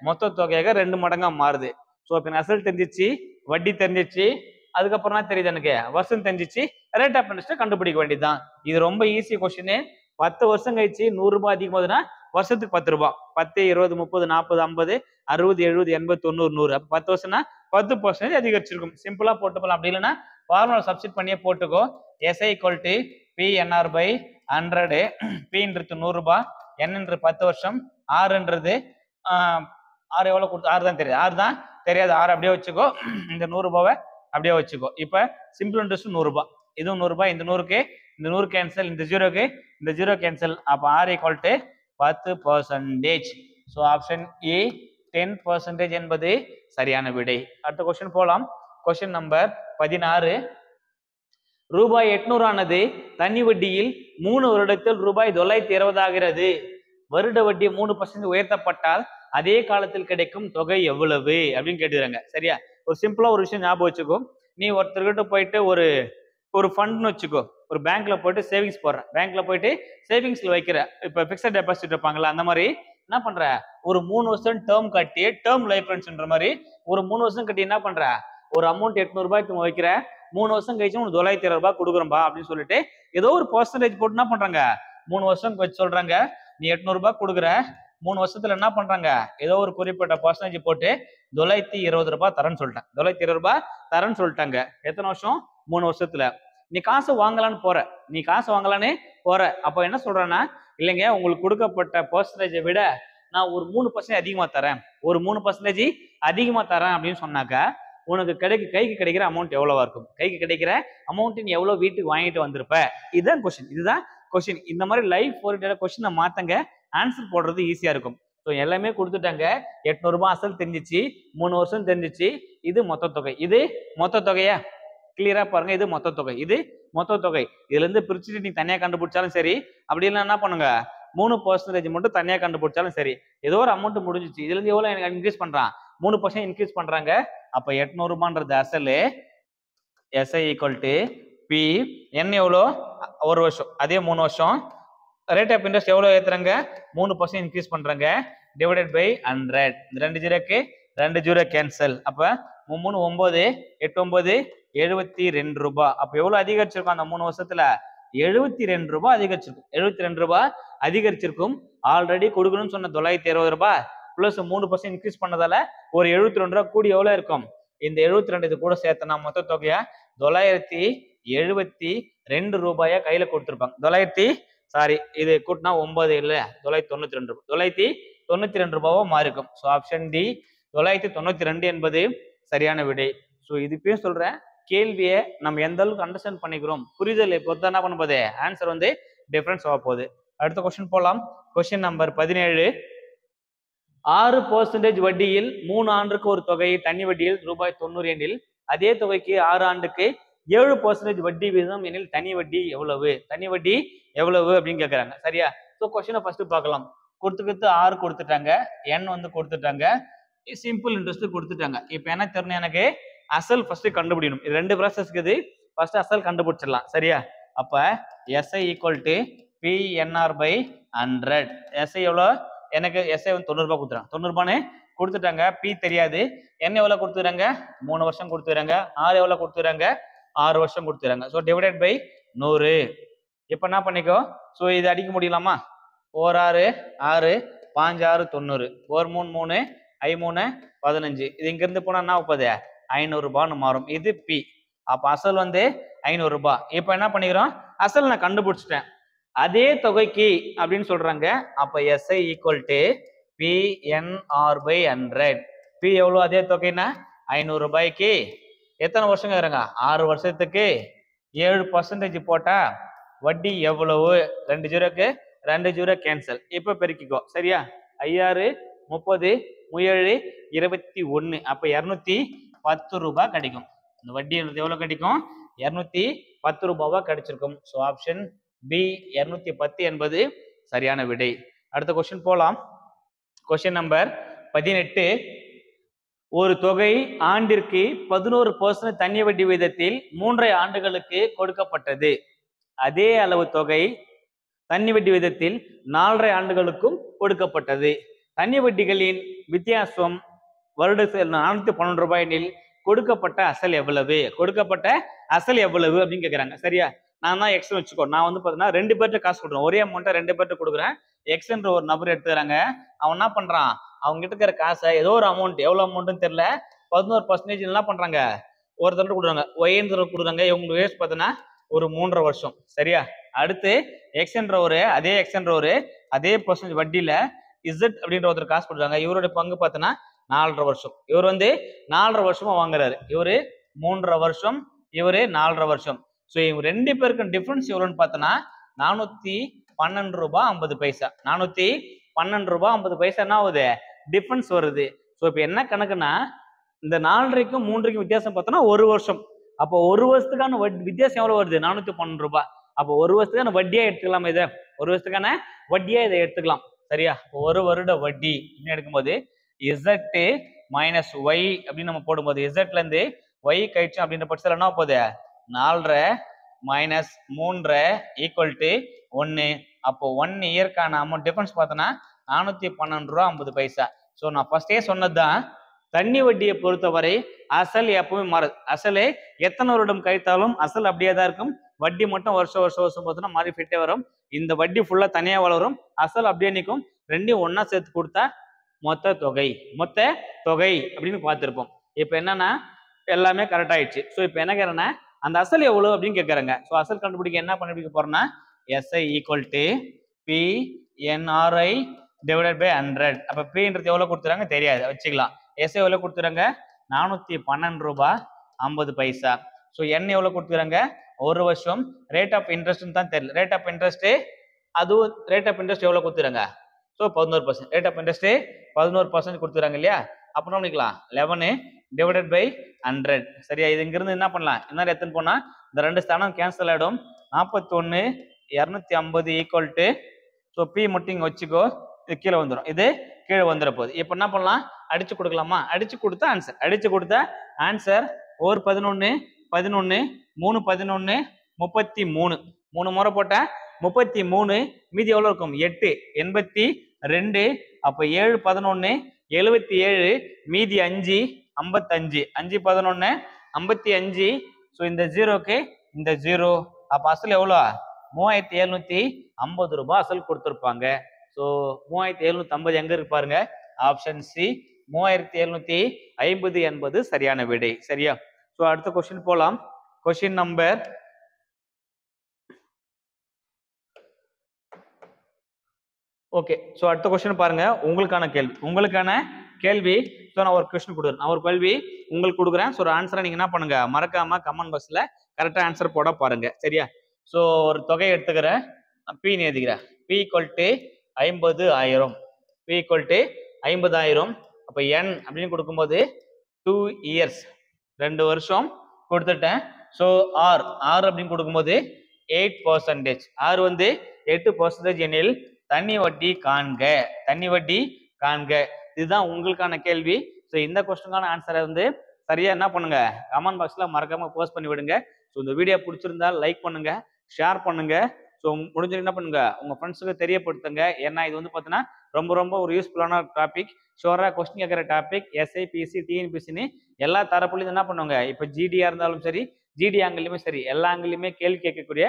மொத்த தொகையாக 2 மடங்கா மாறுது. ஸோ இப்போ அசல் தெரிஞ்சிச்சு, வட்டி தெரிஞ்சிச்சு, அதுக்கப்புறம் தான் தெரியுது எனக்கு வருஷம் தெரிஞ்சிச்சு, ரேட் ஆஃப் இன்ட்ரெஸ்ட் கண்டுபிடிக்க வேண்டியதுதான். இது ரொம்ப ஈஸி கொஸ்டின். 10 வருஷம் கழிச்சு 100 ரூபாய் அதிகமாகுதுன்னா வருஷத்துக்கு 10 ரூபாய். 10 20 30 40 50 60 70 80 90 100. அப்ப 10 வருஷம்னா 10% அதிகரிச்சிருக்கும். சிம்பிளா போட்டு போலாம். அப்படி இல்லைன்னா ஃபார்முலா சப்ஸ்டிட் பண்ணியே போட்டுக்கோ. SI equal to PNR by 100. Pன்றது 100 ரூபாய், Nன்றது 10 வருஷம், Rன்றது ஆறு எவ்வளவு கொடுத்து ஆறு தான் தெரியாது. ஆறு தான் தெரியாது. ஆறு அப்படியே வச்சுக்கோ. இந்த 100 ரூபாவை அப்படியே வச்சுக்கோ. இப்ப சிம்பிள் இன்ட்ரெஸ்ட் 100 ரூபாய், இதுவும் 100 ரூபாய். இந்த 100க்கு இந்த 100 கேன்சல், இந்த 0க்கு இந்த 0 கேன்சல். அப்ப R equal to 10%. So option A 10% என்பது சரியான விடை. அடுத்த கொஸ்டின் போலாம். Question number 16. ரூபாய் 800 ஆனது தனி வட்டியில் 3 வருடத்தில் ரூபாய் 920 ஆகிறது. வருட வட்டி 3% உயர்த்தப்பட்டால் அதே காலத்தில் கிடைக்கும் தொகை எவ்வளவு அப்படின்னு கேட்டுக்கிறாங்க. சரியா? ஒரு சிம்பிளா ஒரு விஷயம் ஞாபகம் வச்சுக்கோ. நீ ஒருத்தர்கிட்ட போயிட்டு ஒரு ஒரு ஃபண்ட்னு வச்சுக்கோ, ஒரு பேங்க்ல போயிட்டு சேவிங்ஸ் போடுற, பேங்க்ல போயிட்டு சேவிங்ஸ்ல வைக்கிற, இப்ப பிக்சட் டெபாசிட் இருப்பாங்களா அந்த மாதிரி என்ன பண்ற, ஒரு 3 வருஷம் டேர்ம் கட்டி டேர்ம் லைஃப் இன்சூரன்ஸ்ன்ற மாதிரி ஒரு 3 வருஷம் கட்டி என்ன பண்ற, ஒரு அமௌண்ட் 800 ரூபாய்க்கு வைக்கிற, 3 வருஷம் கழிச்சு உனக்கு 920 ரூபாய் கொடுக்குறோம்பா அப்படின்னு சொல்லிட்டு ஏதோ ஒரு பர்சன்டேஜ் போட்டு என்ன பண்றாங்க, 3 வருஷம் வச்சு சொல்றாங்க நீ 800 ரூபாய் கொடுக்குற, 3 வருஷத்துல என்ன பண்றாங்க, ஏதோ ஒரு குறிப்பிட்ட பர்சன்டேஜ் போட்டு 920 ரூபாய் தரேன்னு சொல்லிட்டாங்க. 920 ரூபாய் தரேன்னு சொல்லிட்டாங்க. எத்தனை வருஷம்? 3 வருஷத்துல. நீ காசு வாங்கலான்னு போற, நீ காசு வாங்கலான்னு போற, அப்ப என்ன சொல்றேன்னா, இல்லைங்க உங்களுக்கு கொடுக்கப்பட்ட பர்சன்டேஜை விட நான் ஒரு 3% அதிகமா தரேன், ஒரு 3% அதிகமா தரேன் அப்படின்னு சொன்னாக்கா உனக்கு கைக்கு கிடைக்கிற அமௌண்ட் எவ்வளவா இருக்கும், கைக்கு கிடைக்கிற அமௌண்ட் நீ எவ்வளவு வீட்டுக்கு வாங்கிட்டு வந்திருப்ப. இதுதான் கொஸ்டின், இதுதான் கொஸ்டின். இந்த மாதிரி லைஃப் ஓரியன்டட் கொஸ்டினை மாத்தங்க, ஆன்சர் போடுறது ஈஸியா இருக்கும். ஸோ எல்லாமே கொடுத்துட்டாங்க. 800 ரூபாய் அசல் தெரிஞ்சிச்சு, 3 வருஷம் தெரிஞ்சிச்சு, இது மொத்த தொகை. இது மொத்த தொகையா? கிளியரா பாருங்க, இது மொத்த தொகை, இது மொத்த தொகை. இதுல இருந்து பிரிச்சுட்டு நீ தனியா கண்டுபிடிச்சாலும் சரி, அப்படி இல்லை என்ன பண்ணுங்க, 3% மட்டும் தனியா கண்டுபிடிச்சாலும் சரி, ஏதோ ஒரு அமௌண்ட் முடிஞ்சிச்சு, இதுல இருந்து எவ்வளவு எனக்கு இன்க்ரீஸ் பண்றான், 3% இன்க்ரீஸ் பண்றாங்க. அப்ப 800 ரூபான்றது அசலு, SI ஈக்குவல் டு பி, என்ன எவ்வளோ, ஒரு வருஷம், அதே 3 வருஷம், ரேட் ஆஃப் இன்ட்ரெஸ்ட் எவ்வளவு ஏத்துறாங்க, 3% இன்க்ரீஸ் பண்றாங்க, டிவைடட் பை 100. இந்த 2 ஜீரோக்கு 2 ஜீரோ கேன்சல். அப்ப 3 9 8 9 72 ரூபாய். அப்ப எவ்வளவு அதிகரிச்சிருக்கும் அந்த 3 வருஷத்துல? 72 ரூபாய் அதிகரிச்சிருக்கும். 72 ரூபாய் அதிகரிச்சிருக்கும். ஆல்ரெடி கொடுக்கணும்னு சொன்ன 920 ரூபாய் பிளஸ் 3% இன்க்ரீஸ் பண்ணதால ஒரு 72 ரூபாய் கூடி எவ்வளவு இருக்கும், இந்த 72 இது கூட சேர்த்தனா மொத்த தொகையா 972 ரூபாயா கையில கொடுத்திருப்பாங்க. இது கூட்டினா 9 இல்ல 992 ரூபாய், 992 ரூபாவா மாறி இருக்கும். ஸோ ஆப்ஷன் டி 992 என்பது சரியான விடை. ஸோ இதுப்பே சொல்றேன், கேள்வியை நம்ம எந்த அளவுக்கு அண்டர்ஸ்டாண்ட் பண்ணிக்கிறோம், புரிதலை பொறுத்து என்ன பண்ண போகுது, ஆன்சர் வந்து டிஃபரன்ஸ் ஆக போகுது. அடுத்த கொஸ்டின் போலாம். Question number 17. 6% வட்டியில் 3 ஆண்டுக்கு ஒரு தொகை தனி வட்டியில் ரூபாய் 90 எனில் அதே தொகைக்கு 6 ஆண்டுக்கு 7% வட்டி வீதம் எனில் தனி வட்டி எவ்வளவு, தனி வட்டி எவ்வளவு அப்படின்னு கேட்கறாங்க. சரியா? ஸோ கொஸ்டினை ஃபர்ஸ்ட் பார்க்கலாம். கொடுத்துக்கிட்டு 6 கொடுத்துட்டாங்க, என் வந்து கொடுத்துட்டாங்க, சிம்பிள் இன்ட்ரெஸ்ட் கொடுத்துட்டாங்க. இப்போ என்ன தெரியணும் எனக்கு, அசல் ஃபர்ஸ்ட் கண்டுபிடிக்கணும். இது 2 ப்ராசஸ் இருக்குது, ஃபர்ஸ்ட் அசல் கண்டுபிடிச்சிடலாம். சரியா? அப்ப SI equal to PNR by 100. SI எவ்வளோ, எனக்கு SI வந்து 90 ரூபாய் கொடுத்துறாங்க, 90 ரூபான்னு கொடுத்துட்டாங்க. P தெரியாது, என்ன எவ்வளவு கொடுத்துறாங்க, 3 வருஷம் கொடுத்துறாங்க. R எவ்வளவு கொடுத்துறாங்க, 6 வருஷம் கொடுத்துறாங்க. So divided by 100. இப்போ என்ன பண்ணிக்கோ, ஸோ இது அடிக்க முடியலாமா, 4 6 6 5 6 90, 4 3 3 5 3 15. இது இங்க இருந்து போனா என்ன 30, 500 ரூபான்னு மாறும். இது P. அப்ப அசல் வந்து 500 ரூபாய். இப்ப என்ன பண்ணிக்கிறோம், அசல் நான் கண்டுபிடிச்சிட்டேன், அதே தொகைக்கு அப்படின்னு சொல்றாங்க. அப்ப SI equal to PNR by 100. P எவ்வளவு, அதே தொகைன்னா 500 ரூபாய்க்கு எத்தனை வருஷம் கேக்குறாங்க, 6 வருஷத்துக்கு 7% போட்டா வட்டி எவ்வளவு, 2 ஜீரோக்கு 2 ஜீரோ கேன்சல். இப்ப பெருக்கிக்கோ. சரியா? 5 30 7 21. அப்ப 210 ரூபாய் கிடைக்கும். இந்த வட்டி எவ்வளவு கிடைக்கும், 210 ரூபாவா கிடைச்சிருக்கும். ஸோ ஆப்ஷன் பி 210 என்பது சரியான விடை. அடுத்த கொஸ்டின் போலாம். Question number 18. ஒரு தொகை ஆண்டிற்கு 11% தனி வட்டி விகிதத்தில் 3 ஆண்டுகளுக்கு கொடுக்கப்பட்டது. அதே அளவு தொகை தனி வட்டி விகிதத்தில் 4 ஆண்டுகளுக்கும் கொடுக்கப்பட்டது. தனி வட்டிகளின் வித்தியாசம் வருடத்தில் 412 ரூபாய் எனில் கொடுக்கப்பட்ட அசல் எவ்வளவு, கொடுக்கப்பட்ட அசல் எவ்வளவு அப்படின்னு கேட்கறாங்க. சரியா? நான் தான் எக்ஸ் வச்சுக்கோ, நான் வந்து பாத்தீங்கன்னா 2 பேர்ட்ட காசு கொடுக்குறேன், ஒரே அமௌண்ட்டை 2 பேர்ட்ட கொடுக்குறேன். எக்ஸ் என்ற ஒரு நபர் எடுத்துக்கிறாங்க. அவன் என்ன பண்றான், அவங்க கிட்ட இருக்கிற காசை ஏதோ ஒரு அமௌண்ட், எவ்வளவு அமௌண்ட்னு தெரியல, 11% என்ன பண்றாங்க, ஒருத்தர் கொடுக்குறாங்க, ஒய்ன்ற கொடுக்குறாங்க. இவங்களுக்கு வயசு பார்த்தீங்கன்னா ஒரு 3.5 வருஷம். சரியா? அடுத்து எக்ஸ் என்ற ஒரு அதே பர்சன்டேஜ் வட்டியில இசட் அப்படின்ற ஒருத்தர் காசு கொடுக்குறாங்க. இவருடைய பங்கு பார்த்தீங்கன்னா 4.5 வருஷம். இவர் வந்து 4.5 வருஷமா வாங்குறாரு, இவரு 3.5 வருஷம், இவரு 4.5 வருஷம். ஸோ இவங்க 2 பேருக்கும் டிஃபரன்ஸ் எவ்வளோன்னு பார்த்தோன்னா 412 ரூபாய் 50 பைசா. 412 ரூபாய் 50 பைசா என்ன ஆகுது, டிஃபரன்ஸ் வருது. ஸோ இப்போ என்ன கணக்குன்னா, இந்த 4க்கும் 3க்கும் வித்தியாசம் பார்த்தோன்னா 1 வருஷம். அப்போ 1 வருஷத்துக்கான வித்தியாசம் எவ்வளவு வருது, 412 ரூபாய். அப்போ 1 வருஷத்துக்கான வட்டியா எடுத்துக்கலாம், இதை 1 வருஷத்துக்கான வட்டியா இதை எடுத்துக்கலாம். சரியா? ஒரு வருட வட்டி எடுக்கும்போது இசட் மைனஸ் ஒய் அப்படின்னு நம்ம போடும்போது இசட்ல இருந்து ஒய் கழிச்சோம் அப்படின்ற பட்சத்தில் என்ன போகுது 4.5 மைனஸ் 3 ஈக்குவல் டு 1. அப்போ 1 இயர்க்கான அமௌண்ட் டிஃபரன்ஸ் பார்த்தோன்னா 412 ரூபா 50 பைசா. ஸோ நான் ஃபர்ஸ்டே சொன்னதுதான் தண்ணி வட்டியை பொறுத்தவரை அசல் எப்பவுமே மாறுது. அசலே எத்தனை வருடம் கழித்தாலும் அசல் அப்படியே தான் இருக்கும். வட்டி மட்டும் வருஷம் பார்த்தோன்னா மாறிஃபிட்டே வரும். இந்த வட்டி ஃபுல்லா தனியா வளரும், அசல் அப்படியே நிற்கும். ரெண்டையும் ஒன்னா சேர்த்து கொடுத்தா மொத்த தொகை அப்படின்னு பார்த்துருப்போம். இப்போ என்னன்னா எல்லாமே கரெக்ட் ஆயிடுச்சு. ஸோ இப்போ என்ன கேட்கறேன்னா அந்த அசல் எவ்வளவு அப்படின்னு கேட்கறாங்க. ஸோ அசல் கண்டுபிடிக்க என்ன கண்டுபிடிக்க போறோம்னா SI equal to PNRI divided by 100. அப்போ பின்றது எவ்வளவு கொடுத்துறாங்க தெரியாது, வச்சுக்கலாம். எஸ்ஐ எவ்வளவு கொடுத்துறாங்க 412 ரூபாய் 50 பைசா. ஸோ என் எவ்வளவு கொடுத்துறாங்க ஒரு வருஷம். ரேட் ஆஃப் இன்ட்ரெஸ்ட் தான் தெரியல. ரேட் ஆஃப் இன்ட்ரெஸ்ட் அதுவும் ரேட் ஆஃப் இன்ட்ரெஸ்ட் எவ்வளவு கொடுத்துறாங்க. ஸோ 11%. ரேட் ஆஃப் இன்ட்ரெஸ்ட் 11% கொடுத்துறாங்க இல்லையா? அப்போ என்ன பண்ணிக்கலாம் 11 டிவைடட் பை 100. சரியா? இது இங்கிருந்து என்ன பண்ணலாம், என்ன எத்தனை போனா இந்த ரெண்டு ஸ்தானம் கேன்சல் ஆயிடும். 41 250 ஈக்குவல் டு ஸோ பி மட்டும் இங்க வச்சுக்கோ, இது கீழே வந்துடும், இது கீழே வந்துட போகுது. இப்போ என்ன பண்ணலாம் அடிச்சு கொடுக்கலாமா? அடிச்சு கொடுத்தா ஆன்சர் ஒரு 11 11 3 11 33 3 முறை போட்டா 33. மீதி எவ்வளவு இருக்கும் 8 82. அப்ப 7 11 77. மீதி 5 55. 5 11 55. ஸோ இந்த ஜீரோக்கு இந்த ஜீரோ. அப்ப அசல் எவ்வளோ 3750 ரூபாய் அசல் கொடுத்துருப்பாங்க. ஸோ 3750 எங்க இருக்கு பாருங்க, ஆப்ஷன் சி 3750 என்பது சரியான விடை. சரியா? ஸோ அடுத்த கொஸ்டின் போலாம். Question number okay. ஸோ அடுத்த கொஸ்டின் பாருங்க, உங்களுக்கான கேள்வி. ஸோ நான் ஒரு கொஸ்டின் கொடுக்குறேன், நான் ஒரு கேள்வி உங்களுக்கு கொடுக்குறேன். ஸோ ஒரு ஆன்சரை நீங்க என்ன பண்ணுங்க மறக்காம கமெண்ட் பாக்ஸ்ல கரெக்டா ஆன்சர் போட பாருங்க. சரியா? ஸோ ஒரு தொகை எடுத்துக்கிறேன், பி எழுதிக்கிறேன். P equal to 50,000. P equal to 50,000. அப்போ என் அப்படின்னு கொடுக்கும்போது 2 இயர்ஸ் 2 வருஷம் கொடுத்துட்டேன். ஸோ ஆர் அப்படின்னு கொடுக்கும்போது 8%. ஆர் வந்து 8% எனில் தண்ணி வட்டி காண்க. இதுதான் உங்களுக்கான கேள்வி. ஸோ இந்த கொஸ்டினுக்கான ஆன்சரை வந்து சரியா என்ன பண்ணுங்க கமெண்ட் பாக்ஸ்ல மறக்காம போஸ்ட் பண்ணி விடுங்க. ஸோ இந்த வீடியோ பிடிச்சிருந்தா லைக் பண்ணுங்க, ஷேர் பண்ணுங்க. ஸோ முடிஞ்சது என்ன பண்ணுங்க உங்க ஃப்ரெண்ட்ஸுக்கு தெரியப்படுத்துங்க. ஏன்னா இது வந்து பார்த்தீங்கன்னா ரொம்ப ஒரு யூஸ்ஃபுல்லான டாபிக். ஷோரா கொஸ்டின் கேட்குற டாபிக். எஸ்ஐ பிசி டிஎன்பிசின்னு எல்லா தரப்புலையும் என்ன பண்ணுவாங்க. இப்போ ஜிடியா இருந்தாலும் சரி, ஜிடி ஆங்கிலுமே சரி, எல்லா ஆங்கிலுமே கேள்வி கேட்கக்கூடிய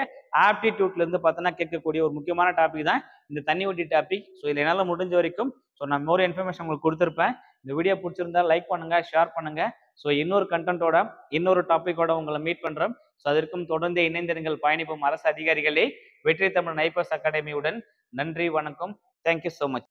ஆப்டிடியூட்ல இருந்து பார்த்தோன்னா கேட்கக்கூடிய ஒரு முக்கியமான டாபிக் தான் இந்த தண்ணி வட்டி டாபிக். ஸோ இதில் என்னால் முடிஞ்ச வரைக்கும் ஸோ நான் மோர் இன்ஃபர்மேஷன் உங்களுக்கு கொடுத்துருப்பேன். இந்த வீடியோ பிடிச்சிருந்தா லைக் பண்ணுங்க, ஷேர் பண்ணுங்க. ஸோ இன்னொரு கண்டென்ட்டோட இன்னொரு டாபிக்கோட உங்களை மீட் பண்றோம். ஸோ அதற்கும் தொடர்ந்து இணைந்திருங்கள், பயணிப்போம் அரசு அதிகாரிகளே. வெற்றி தமிழ் நைபர்ஸ் அகாடமியுடன். நன்றி, வணக்கம். Thank you so much.